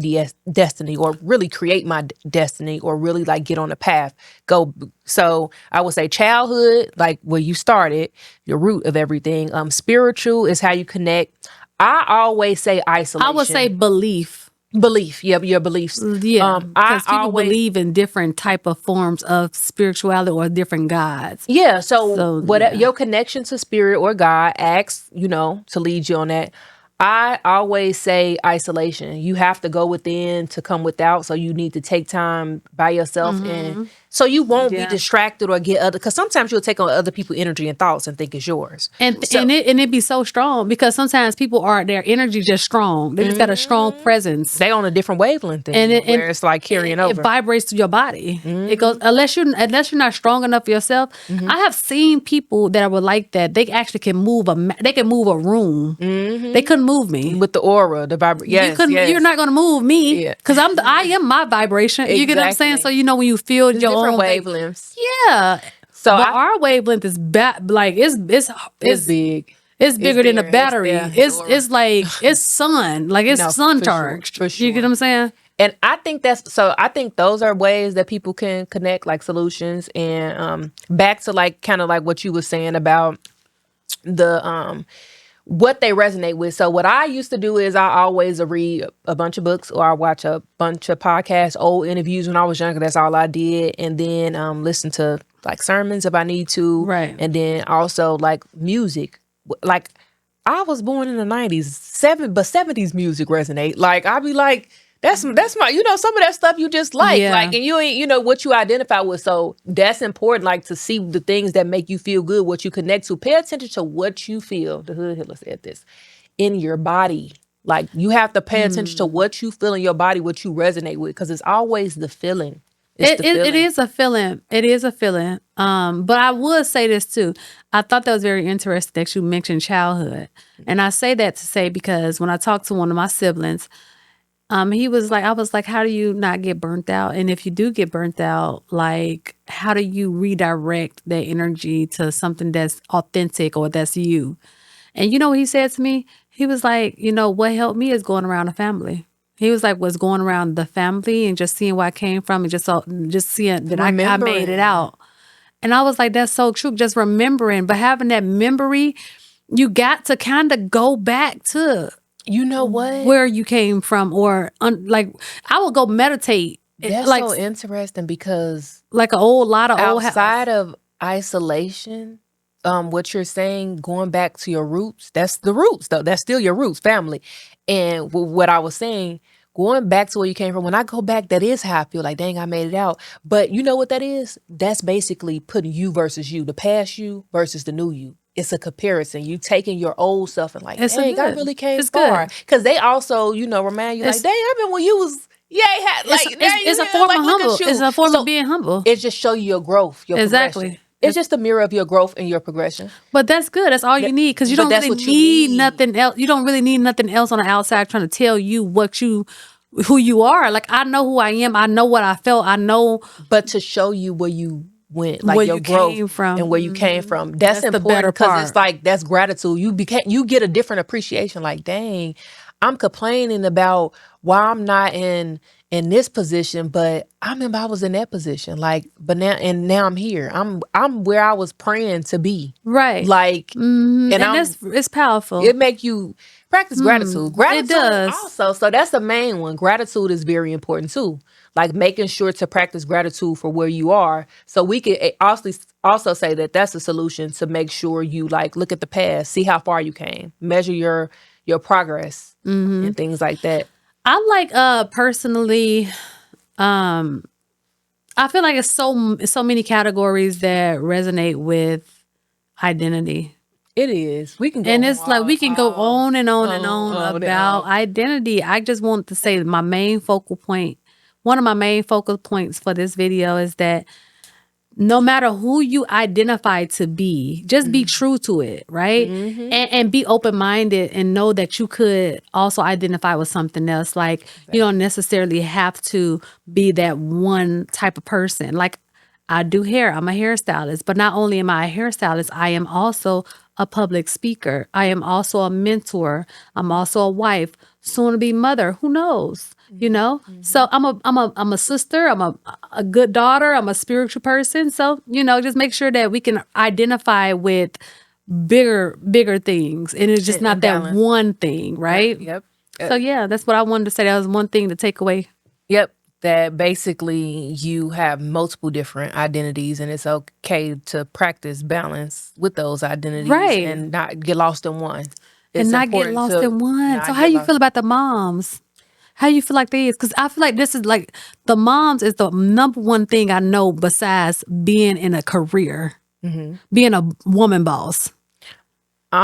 [SPEAKER 2] destiny, or really create my destiny, or really like get on the path. So I would say childhood, like where you started, your root of everything. Spiritual is how you connect. I always say isolation.
[SPEAKER 1] I would say belief.
[SPEAKER 2] Belief, yeah, your beliefs.
[SPEAKER 1] Yeah, because people believe in different type of forms of spirituality or different gods.
[SPEAKER 2] Yeah, so whatever your connection to spirit or God asks, to lead you on that. I always say isolation. You have to go within to come without. So you need to take time by yourself, and so you won't be distracted or get other. Because sometimes you'll take on other people's energy and thoughts and think it's yours.
[SPEAKER 1] And it be so strong, because sometimes people their energy just strong. They just got a strong presence.
[SPEAKER 2] They on a different wavelength than where it's like carrying over.
[SPEAKER 1] It vibrates to your body. It goes unless you're not strong enough yourself. I have seen people that were like that. They actually can move a room. They couldn't move me
[SPEAKER 2] with the aura, the vibration. Yes,
[SPEAKER 1] you're not gonna move me because I am my vibration.
[SPEAKER 2] Exactly.
[SPEAKER 1] You get what I'm saying? So when you feel your
[SPEAKER 2] different
[SPEAKER 1] own
[SPEAKER 2] wavelengths.
[SPEAKER 1] Yeah. So our wavelength is like it's
[SPEAKER 2] big.
[SPEAKER 1] It's bigger than a battery. It's like it's sun. Like it's sun charged.
[SPEAKER 2] For sure.
[SPEAKER 1] You get what I'm saying?
[SPEAKER 2] And I think those are ways that people can connect, like solutions. And back to like kind of like what you were saying about the what they resonate with. So what I used to do is I always read a bunch of books, or I watch a bunch of podcasts, old interviews when I was younger. That's all I did. And then listen to like sermons if I need to.
[SPEAKER 1] Right.
[SPEAKER 2] And then also like music. Like I was born in the 90s, but 70s music resonate. Like I'd be like, that's my, some of that stuff you just like, like, and you ain't, what you identify with. So that's important, like to see the things that make you feel good, what you connect to. Pay attention to what you feel. The Hood Hitler said this in your body. Like you have to pay attention to what you feel in your body, what you resonate with, because it's always the feeling.
[SPEAKER 1] It is a feeling. It is a feeling. But I would say this too. I thought that was very interesting that you mentioned childhood. And I say that to say, because when I talked to one of my siblings, he was like, I was like, how do you not get burnt out? And if you do get burnt out, like, how do you redirect that energy to something that's authentic or that's you? And you know what he said to me? He was like, what helped me is going around the family. He was like, was going around the family and just seeing where I came from, and just seeing that I made it out. And I was like, that's so true. Just remembering, but having that memory, you got to kind of go back to, where you came from, or like I would go meditate.
[SPEAKER 2] That's
[SPEAKER 1] like,
[SPEAKER 2] so interesting, because
[SPEAKER 1] like
[SPEAKER 2] outside of isolation, what you're saying, going back to your roots, that's the roots though. That's still your roots, family. And what I was saying, going back to where you came from, when I go back, that is how I feel like, dang, I made it out. But you know what that is? That's basically putting you versus you, the past you versus the new you. It's a comparison. You taking your old self and like, dang, I really came far. Because they also, remind you like, dang, I remember when you was,
[SPEAKER 1] it's a form of humble. It's a form of being humble.
[SPEAKER 2] It just show you your growth, your progression. It's just a mirror of your growth and your progression.
[SPEAKER 1] But that's good. That's all you need, because you don't really need nothing else. You don't really need nothing else on the outside trying to tell you who you are. Like, I know who I am. I know what I felt. I know.
[SPEAKER 2] But to show you where you went, like your growth came from, and where you came from. That's important, because it's like, that's gratitude. You get a different appreciation. Like, dang, I'm complaining about why I'm not in this position, but I remember I was in that position. Like, but now I'm here. I'm where I was praying to be.
[SPEAKER 1] Right.
[SPEAKER 2] Like,
[SPEAKER 1] and it's powerful.
[SPEAKER 2] It make you practice gratitude. Gratitude
[SPEAKER 1] it does.
[SPEAKER 2] Also. So that's the main one. Gratitude is very important too. Like making sure to practice gratitude for where you are. So we could also say that that's a solution to make sure you like look at the past, see how far you came, measure your progress and things like that.
[SPEAKER 1] I like personally, I feel like it's so many categories that resonate with identity.
[SPEAKER 2] It is. We can go
[SPEAKER 1] and it's like we can go on and on and on about identity. I just want to say my main focal point. One of my main focal points for this video is that no matter who you identify to be, just be true to it, right? And be open-minded and know that you could also identify with something else. Like, you don't necessarily have to be that one type of person. Like, I do hair. I'm a hairstylist. But not only am I a hairstylist, I am also a public speaker. I am also a mentor. I'm also a wife, soon to be mother. Who knows? You know? So I'm a sister. I'm a good daughter. I'm a spiritual person. So, just make sure that we can identify with bigger things. And it's just
[SPEAKER 2] And
[SPEAKER 1] not that
[SPEAKER 2] balance.
[SPEAKER 1] one thing, right?
[SPEAKER 2] Yep.
[SPEAKER 1] So yeah, that's what I wanted to say. That was one thing to take away.
[SPEAKER 2] Yep. That basically you have multiple different identities, and it's okay to practice balance with those identities,
[SPEAKER 1] Right.
[SPEAKER 2] and not get lost in one.
[SPEAKER 1] And
[SPEAKER 2] It's
[SPEAKER 1] not get
[SPEAKER 2] important
[SPEAKER 1] lost
[SPEAKER 2] to
[SPEAKER 1] in one.
[SPEAKER 2] not
[SPEAKER 1] So how
[SPEAKER 2] get
[SPEAKER 1] you
[SPEAKER 2] lost.
[SPEAKER 1] feel about the moms? How you feel like they is? Because I feel like this is like the moms is the number one thing I know besides being in a career, being a woman boss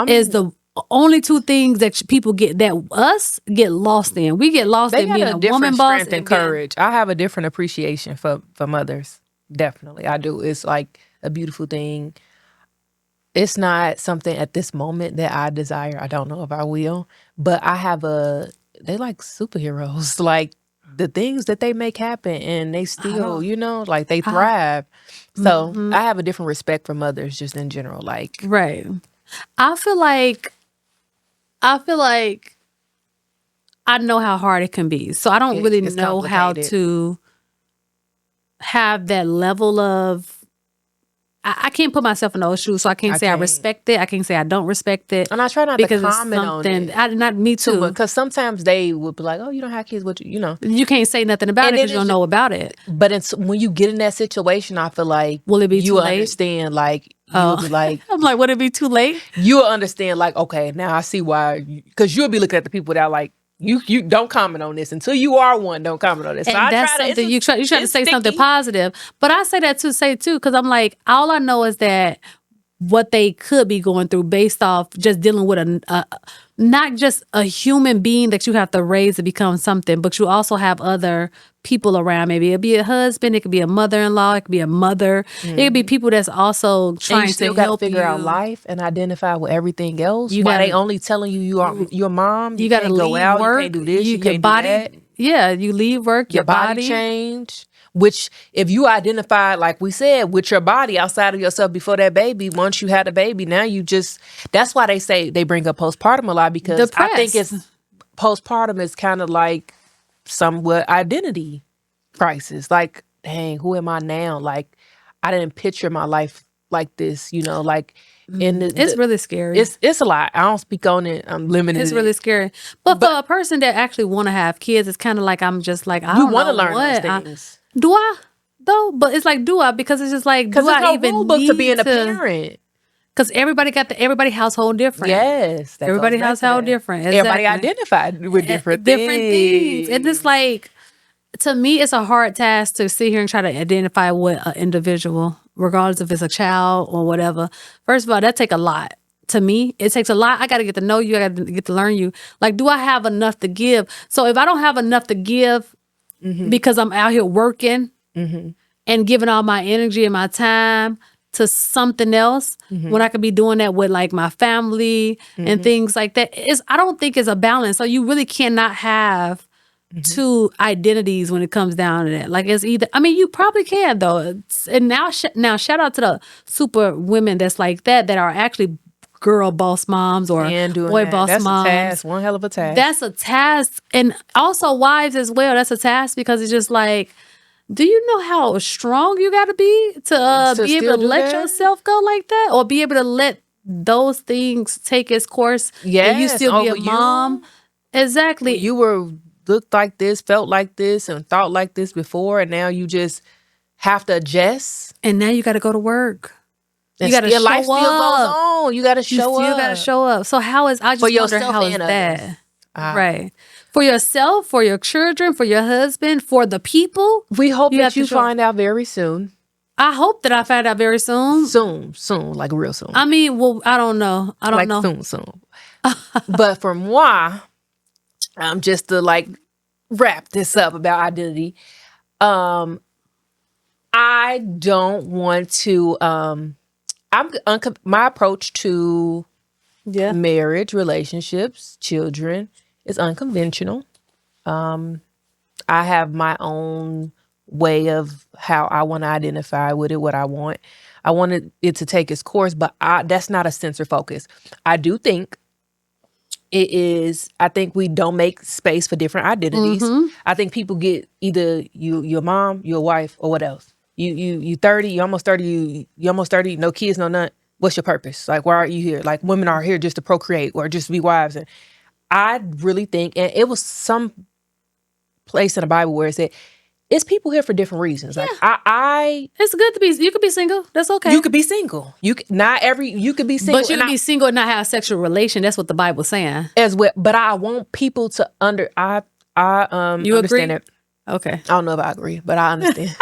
[SPEAKER 1] is the only two things that people us get lost in. We get lost
[SPEAKER 2] They
[SPEAKER 1] in
[SPEAKER 2] got
[SPEAKER 1] being
[SPEAKER 2] a
[SPEAKER 1] a
[SPEAKER 2] different
[SPEAKER 1] woman boss
[SPEAKER 2] strength and
[SPEAKER 1] being-
[SPEAKER 2] courage. I have a different appreciation for mothers. Definitely, I do. It's like a beautiful thing. It's not something at this moment that I desire. I don't know if I will, but they like superheroes. Like the things that they make happen, and they still, like they thrive. So I have a different respect for mothers just in general. Like,
[SPEAKER 1] Right. I feel like I know how hard it can be. So I don't really
[SPEAKER 2] it's
[SPEAKER 1] know how
[SPEAKER 2] complicated.
[SPEAKER 1] to have that level of I can't put myself in those shoes, so I can't say I
[SPEAKER 2] can't.
[SPEAKER 1] respect it. I can't say I don't respect it.
[SPEAKER 2] And I try not
[SPEAKER 1] because
[SPEAKER 2] to
[SPEAKER 1] it's
[SPEAKER 2] comment on
[SPEAKER 1] something.
[SPEAKER 2] it.
[SPEAKER 1] Not me too.
[SPEAKER 2] Because sometimes they would be like, "Oh, you don't have kids, what you know?"
[SPEAKER 1] You can't say nothing about
[SPEAKER 2] And
[SPEAKER 1] it because
[SPEAKER 2] it
[SPEAKER 1] you don't
[SPEAKER 2] is-
[SPEAKER 1] know about it.
[SPEAKER 2] But it's when you get in that situation, I feel like
[SPEAKER 1] Will it be
[SPEAKER 2] you
[SPEAKER 1] too
[SPEAKER 2] will
[SPEAKER 1] late?
[SPEAKER 2] understand. Like you'll be like,
[SPEAKER 1] I'm like, would it be too late?
[SPEAKER 2] you'll understand. Like, okay, now I see why. Because you'll be looking at the people that are like, you don't comment on this until you are one. Don't comment on this.
[SPEAKER 1] And
[SPEAKER 2] so I
[SPEAKER 1] that's
[SPEAKER 2] try
[SPEAKER 1] something
[SPEAKER 2] to.
[SPEAKER 1] you try to say
[SPEAKER 2] sticky.
[SPEAKER 1] something positive. But I say that too, because I'm like, all I know is that what they could be going through based off just dealing with not just a human being that you have to raise to become something, but you also have other people around. Maybe it'll be a husband, it could be a mother-in-law, it could be a mother. It could be people that's also
[SPEAKER 2] And
[SPEAKER 1] trying
[SPEAKER 2] you still
[SPEAKER 1] to
[SPEAKER 2] got to
[SPEAKER 1] help
[SPEAKER 2] figure
[SPEAKER 1] you.
[SPEAKER 2] out life and identify with everything else.
[SPEAKER 1] You
[SPEAKER 2] Why they
[SPEAKER 1] gotta-
[SPEAKER 2] only telling you are your mom?
[SPEAKER 1] You got to
[SPEAKER 2] can't go
[SPEAKER 1] leave
[SPEAKER 2] out.
[SPEAKER 1] work.
[SPEAKER 2] You can't do this. You
[SPEAKER 1] your
[SPEAKER 2] can't
[SPEAKER 1] body,
[SPEAKER 2] do that.
[SPEAKER 1] yeah, you leave work.
[SPEAKER 2] Your body change. Which, if you identify, like we said, with your body outside of yourself before that baby, once you had a baby, now you just. That's why they bring up postpartum a lot, because I think
[SPEAKER 1] Depressed.
[SPEAKER 2] it's postpartum is kind of like somewhat identity crisis. Like, dang, who am I now? Like, I didn't picture my life like this, like. And
[SPEAKER 1] It's really scary.
[SPEAKER 2] It's a lot. I don't speak on it. I'm limited.
[SPEAKER 1] It's really scary. But for a person that actually want to have kids, it's kind of like I'm just like I don't
[SPEAKER 2] want
[SPEAKER 1] know
[SPEAKER 2] to learn
[SPEAKER 1] what.
[SPEAKER 2] those things.
[SPEAKER 1] Do I though? But it's like, do I? Because it's just like, do
[SPEAKER 2] Because there's
[SPEAKER 1] I
[SPEAKER 2] no
[SPEAKER 1] even
[SPEAKER 2] rule book
[SPEAKER 1] need
[SPEAKER 2] to being a parent.
[SPEAKER 1] Because everybody household different.
[SPEAKER 2] Yes, that
[SPEAKER 1] everybody
[SPEAKER 2] goes back to
[SPEAKER 1] household
[SPEAKER 2] that.
[SPEAKER 1] different.
[SPEAKER 2] Everybody
[SPEAKER 1] Exactly.
[SPEAKER 2] identified with different
[SPEAKER 1] things. And it's like, to me, it's a hard task to sit here and try to identify with an individual, regardless if it's a child or whatever. First of all, that take a lot. To me, it takes a lot. I got to get to know you. I got to get to learn you. Like, do I have enough to give? So if I don't have enough to give because I'm out here working and giving all my energy and my time to something else, when I could be doing that with like my family and things like that, I don't think it's a balance. So you really cannot have two identities when it comes down to that. Like, it's either, I mean, you probably can though. And now shout out to the super women that's like that are actually girl boss moms or boy boss
[SPEAKER 2] that's
[SPEAKER 1] moms.
[SPEAKER 2] a task, one hell of a task.
[SPEAKER 1] That's a task. And also wives as well. That's a task, because it's just like, do you know how strong you got to be to be able to let yourself go like that, or be able to let those things take its course and you still be a mom? Exactly.
[SPEAKER 2] You were looked like this, felt like this, and thought like this before, and now you just have to adjust.
[SPEAKER 1] And now you got to go to work.
[SPEAKER 2] And
[SPEAKER 1] you got to show
[SPEAKER 2] life
[SPEAKER 1] up.
[SPEAKER 2] still goes on. You got to show up.
[SPEAKER 1] You still got to show up. So how is, I just
[SPEAKER 2] for
[SPEAKER 1] wonder
[SPEAKER 2] yourself
[SPEAKER 1] how is
[SPEAKER 2] and
[SPEAKER 1] that?
[SPEAKER 2] others.
[SPEAKER 1] Right. For yourself, for your children, for your husband, for the people.
[SPEAKER 2] We hope
[SPEAKER 1] You have
[SPEAKER 2] that
[SPEAKER 1] to
[SPEAKER 2] you
[SPEAKER 1] show-
[SPEAKER 2] find out very soon.
[SPEAKER 1] I hope that I find out very soon.
[SPEAKER 2] Soon, like real soon.
[SPEAKER 1] I mean, well, I don't know. I don't know.
[SPEAKER 2] Soon. But for moi, just to like wrap this up about identity, I don't want to. My approach to marriage, relationships, children is unconventional. I have my own way of how I want to identify with it, what I want. I wanted it to take its course, but that's not a censor focus. I do think it is. I think we don't make space for different identities. I think people get either your mom, your wife, or what else. You 30, you almost 30, you almost 30, no kids, no none. What's your purpose? Like, why are you here? Like, women are here just to procreate or just to be wives. And I really think, and it was some place in the Bible where it said, it's people here for different reasons. Like
[SPEAKER 1] it's good to be. You could be single. That's okay.
[SPEAKER 2] You could be single. You could be single,
[SPEAKER 1] but you could be single and not have a sexual relation. That's what the Bible's saying.
[SPEAKER 2] As well. But I want people to you
[SPEAKER 1] understand
[SPEAKER 2] agree?
[SPEAKER 1] It. Okay.
[SPEAKER 2] I don't know if I agree, but I understand.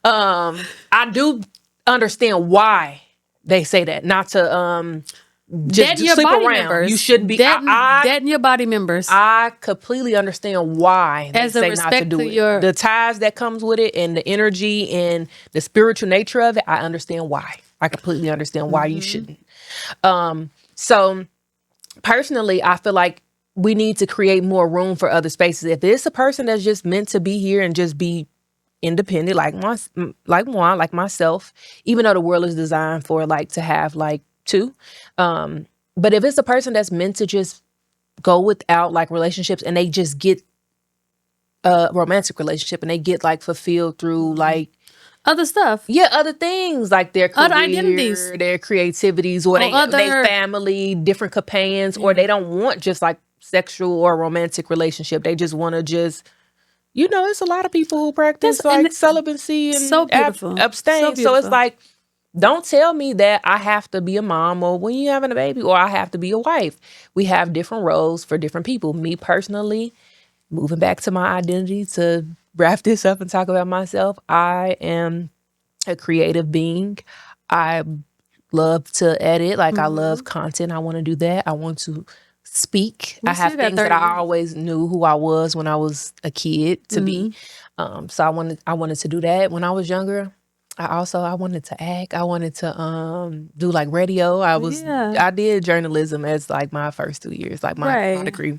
[SPEAKER 2] I do understand why they say that. Not to just
[SPEAKER 1] your
[SPEAKER 2] sleep
[SPEAKER 1] body
[SPEAKER 2] around.
[SPEAKER 1] Members.
[SPEAKER 2] You shouldn't be
[SPEAKER 1] dead in your body members.
[SPEAKER 2] I completely understand why they
[SPEAKER 1] as
[SPEAKER 2] say
[SPEAKER 1] a
[SPEAKER 2] not to do it. The ties that comes with it and the energy and the spiritual nature of it, I understand why. I completely understand why you shouldn't. So personally, I feel like we need to create more room for other spaces. If it's a person that's just meant to be here and just be independent, like myself, even though the world is designed for like to have like two. But if it's a person that's meant to just go without like relationships and they just get a romantic relationship and they get like fulfilled through like
[SPEAKER 1] other stuff.
[SPEAKER 2] Yeah, other things like their career,
[SPEAKER 1] other identities,
[SPEAKER 2] their creativities, or their family, different companions, or they don't want just like sexual or romantic relationship. They just want to just, it's a lot of people who practice like celibacy and
[SPEAKER 1] so beautiful.
[SPEAKER 2] Abstain. So it's like, don't tell me that I have to be a mom or when you're having a baby or I have to be a wife. We have different roles for different people. Me personally, moving back to my identity to wrap this up and talk about myself, I am a creative being. I love to edit. Like I love content. I want to do that. I want to speak. I have things that I always knew who I was when I was a kid to be. So I wanted to do that when I was younger. I wanted to act. I wanted to do like radio. I did journalism as like my first 2 years, like my degree.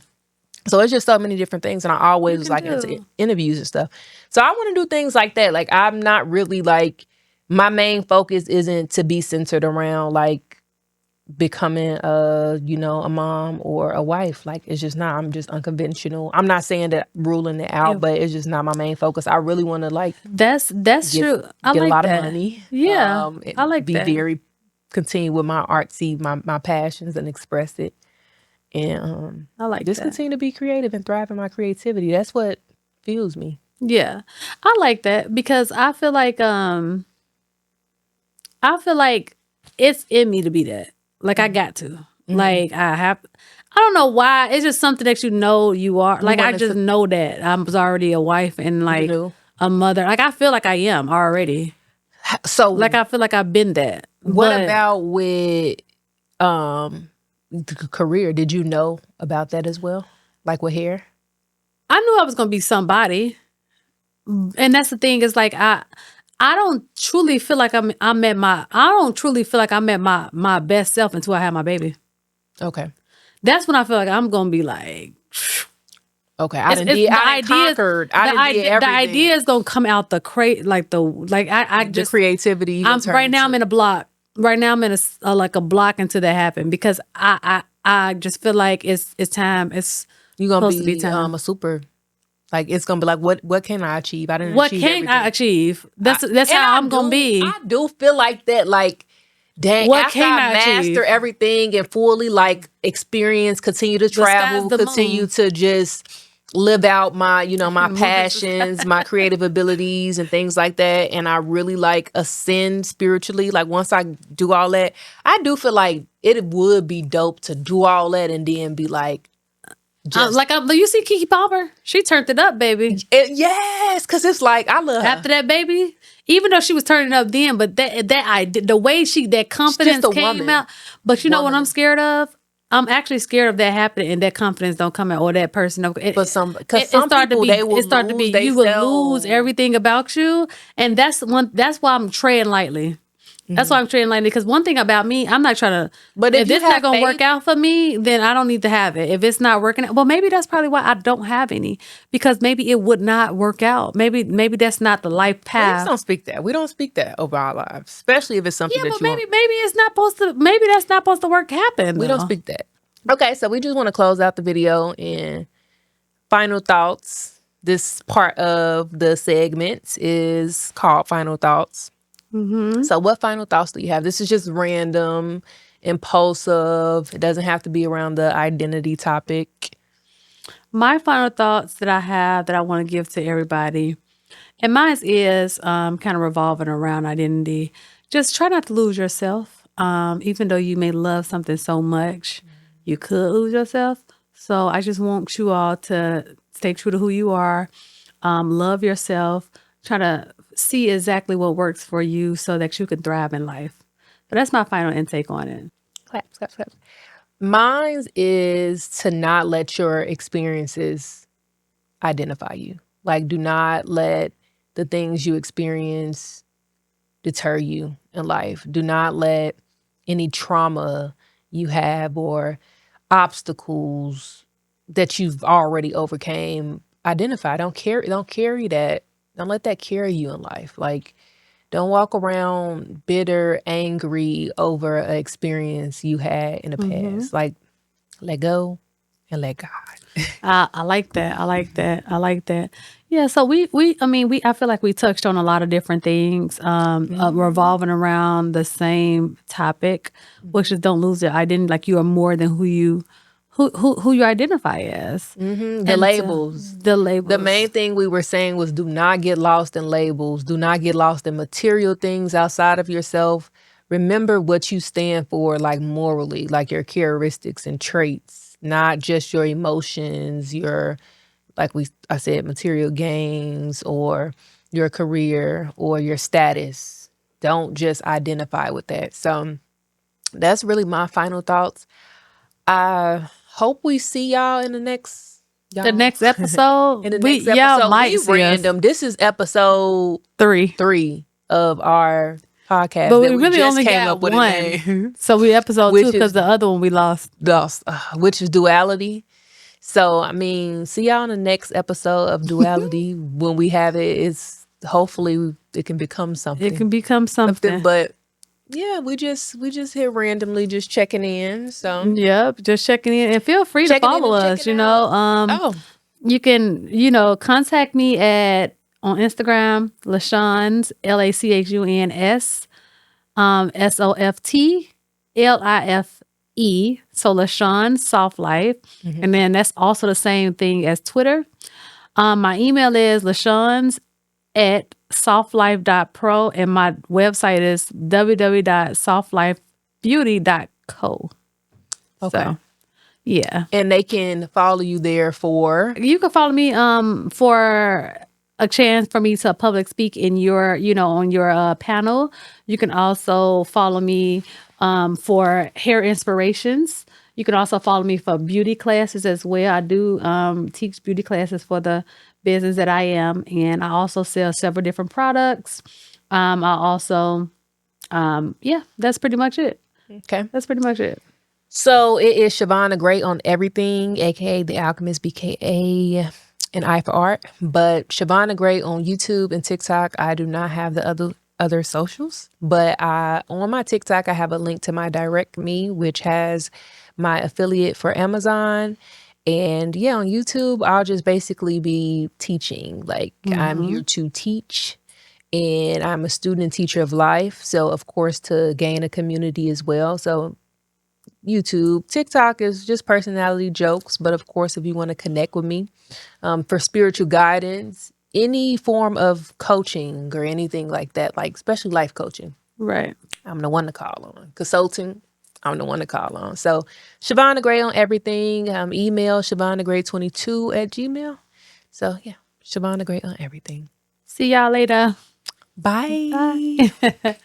[SPEAKER 2] So it's just so many different things, and I always was like into interviews and stuff. So I want to do things like that. Like I'm not really like, my main focus isn't to be centered around like becoming a mom or a wife. Like it's just not. I'm just unconventional. I'm not saying that ruling it out, but it's just not my main focus. I really want to like
[SPEAKER 1] that's true. I
[SPEAKER 2] get
[SPEAKER 1] like
[SPEAKER 2] a lot
[SPEAKER 1] that.
[SPEAKER 2] of money.
[SPEAKER 1] Yeah, I like
[SPEAKER 2] be
[SPEAKER 1] that.
[SPEAKER 2] very continue with my artsy, my passions and express it, and
[SPEAKER 1] I like
[SPEAKER 2] just
[SPEAKER 1] that.
[SPEAKER 2] continue to be creative and thrive in my creativity. That's what fuels me.
[SPEAKER 1] Yeah, I like that because I feel like it's in me to be that. Like I got to. Like I don't know why. It's just something that you are. Like I just know that I was already a wife and like a mother. Like I feel like I am already.
[SPEAKER 2] So
[SPEAKER 1] like I feel like I've been that.
[SPEAKER 2] What about with the career? Did you know about that as well? Like with hair?
[SPEAKER 1] I knew I was gonna be somebody. And that's the thing, is like I don't truly feel like I don't truly feel like I met my best self until I had my baby.
[SPEAKER 2] Okay.
[SPEAKER 1] That's when I feel like I'm gonna be like,
[SPEAKER 2] okay, I did everything.
[SPEAKER 1] The idea is gonna come out the
[SPEAKER 2] the creativity.
[SPEAKER 1] Right now I'm in a block. Right now I'm in a block until that happen, because I just feel like it's time. It's
[SPEAKER 2] you're gonna be time. A super. Like it's gonna be like, what can I achieve? I didn't. What achieve
[SPEAKER 1] can
[SPEAKER 2] everything.
[SPEAKER 1] I achieve? That's how I'm gonna be.
[SPEAKER 2] I do feel like that. Like, dang,
[SPEAKER 1] what
[SPEAKER 2] after I master everything and fully like experience, continue to travel, continue to just live out my my passions, my creative abilities and things like that, and I really like ascend spiritually. Like once I do all that, I do feel like it would be dope to do all that and then be like.
[SPEAKER 1] You see Kiki Palmer? She turned it up, baby.
[SPEAKER 2] Yes, because it's like I love her.
[SPEAKER 1] After that baby, even though she was turning up then, but the way that confidence came out. But you know what I'm scared of? I'm actually scared of that happening and that confidence don't come out, or that person.
[SPEAKER 2] Because some people
[SPEAKER 1] you will lose everything about you, and that's why I'm treading lightly. That's why I'm treating like, because one thing about me, I'm not trying to,
[SPEAKER 2] But
[SPEAKER 1] if it's not going to work
[SPEAKER 2] faith,
[SPEAKER 1] out for me, then I don't need to have it. If it's not working out, well, maybe that's probably why I don't have any, because maybe it would not work out. Maybe that's not the life
[SPEAKER 2] we
[SPEAKER 1] path.
[SPEAKER 2] just don't speak that. We don't speak that over our lives, especially if it's something
[SPEAKER 1] Yeah,
[SPEAKER 2] that
[SPEAKER 1] but
[SPEAKER 2] you want.
[SPEAKER 1] maybe it's not supposed to, maybe that's not supposed to happen.
[SPEAKER 2] We don't speak that. Okay, so we just want to close out the video and final thoughts. This part of the segment is called Final Thoughts. So what final thoughts do you have? This is just random, impulsive. It doesn't have to be around the identity topic.
[SPEAKER 1] My final thoughts that I have that I want to give to everybody, and mine is kind of revolving around identity. Just try not to lose yourself. Even though you may love something so much, you could lose yourself. So I just want you all to stay true to who you are. Love yourself. Try to see exactly what works for you so that you can thrive in life. But that's my final intake on it.
[SPEAKER 2] Claps, claps, claps. Mine is to not let your experiences identify you. Like, do not let the things you experience deter you in life. Do not let any trauma you have or obstacles that you've already overcame identify. Don't carry that. Don't let that carry you in life. Like, don't walk around bitter, angry over an experience you had in the past. Like, let go and let God.
[SPEAKER 1] I like that. I like that. I like that. Yeah. So I feel like we touched on a lot of different things, revolving around the same topic, which is don't lose your identity. Like, you are more than who you identify as.
[SPEAKER 2] The labels.
[SPEAKER 1] The labels.
[SPEAKER 2] The main thing we were saying was do not get lost in labels. Do not get lost in material things outside of yourself. Remember what you stand for, like morally, like your characteristics and traits, not just your emotions, your, like I said, material gains or your career or your status. Don't just identify with that. So that's really my final thoughts. I hope we see y'all in the next
[SPEAKER 1] episode.
[SPEAKER 2] In the next episode,
[SPEAKER 1] might
[SPEAKER 2] we
[SPEAKER 1] see
[SPEAKER 2] random.
[SPEAKER 1] us.
[SPEAKER 2] This is episode 3 of our podcast.
[SPEAKER 1] But
[SPEAKER 2] that
[SPEAKER 1] we really
[SPEAKER 2] just
[SPEAKER 1] only
[SPEAKER 2] came
[SPEAKER 1] got
[SPEAKER 2] up with
[SPEAKER 1] one.
[SPEAKER 2] a name.
[SPEAKER 1] So we episode
[SPEAKER 2] Which
[SPEAKER 1] 2 because
[SPEAKER 2] is-
[SPEAKER 1] the other one we lost.
[SPEAKER 2] Which is duality. So I mean, see y'all in the next episode of duality. When we have it, it's hopefully it can become something.
[SPEAKER 1] It can become something.
[SPEAKER 2] But yeah, we just here randomly just checking in. So
[SPEAKER 1] yep, just checking in, and feel free to follow us. You know, you can contact me on Instagram, LaShawn's LACHUNS SOFTLIFE. So LaShawn Soft Life, and then that's also the same thing as Twitter. My email is LaShawn's@softlife.pro, and my website is www.softlifebeauty.co.
[SPEAKER 2] Okay.
[SPEAKER 1] So, yeah.
[SPEAKER 2] And they can follow you there for...
[SPEAKER 1] You can follow me for a chance for me to public speak in your, on your panel. You can also follow me for hair inspirations. You can also follow me for beauty classes as well. I do teach beauty classes for the business that I am, and I also sell several different products. I also, that's pretty much it.
[SPEAKER 2] Okay.
[SPEAKER 1] That's pretty much it.
[SPEAKER 2] So it is Shavonna Gray on everything, aka The Alchemist, BKA, and I for Art. But Shavonna Gray on YouTube and TikTok. I do not have the other socials, but on my TikTok I have a link to my direct me, which has my affiliate for Amazon. And yeah, on YouTube I'll just basically be teaching. Like I'm here to teach, and I'm a student and teacher of life. So of course to gain a community as well. So YouTube, TikTok is just personality jokes. But of course, if you want to connect with me for spiritual guidance, any form of coaching or anything like that, like especially life coaching,
[SPEAKER 1] right?
[SPEAKER 2] I'm the one to call on. Consulting, I'm the one to call on. So Shavonna Gray on everything. Email ShavonnaGray22@gmail. So yeah, Shavonna Gray on everything.
[SPEAKER 1] See y'all later.
[SPEAKER 2] Bye.
[SPEAKER 1] Bye.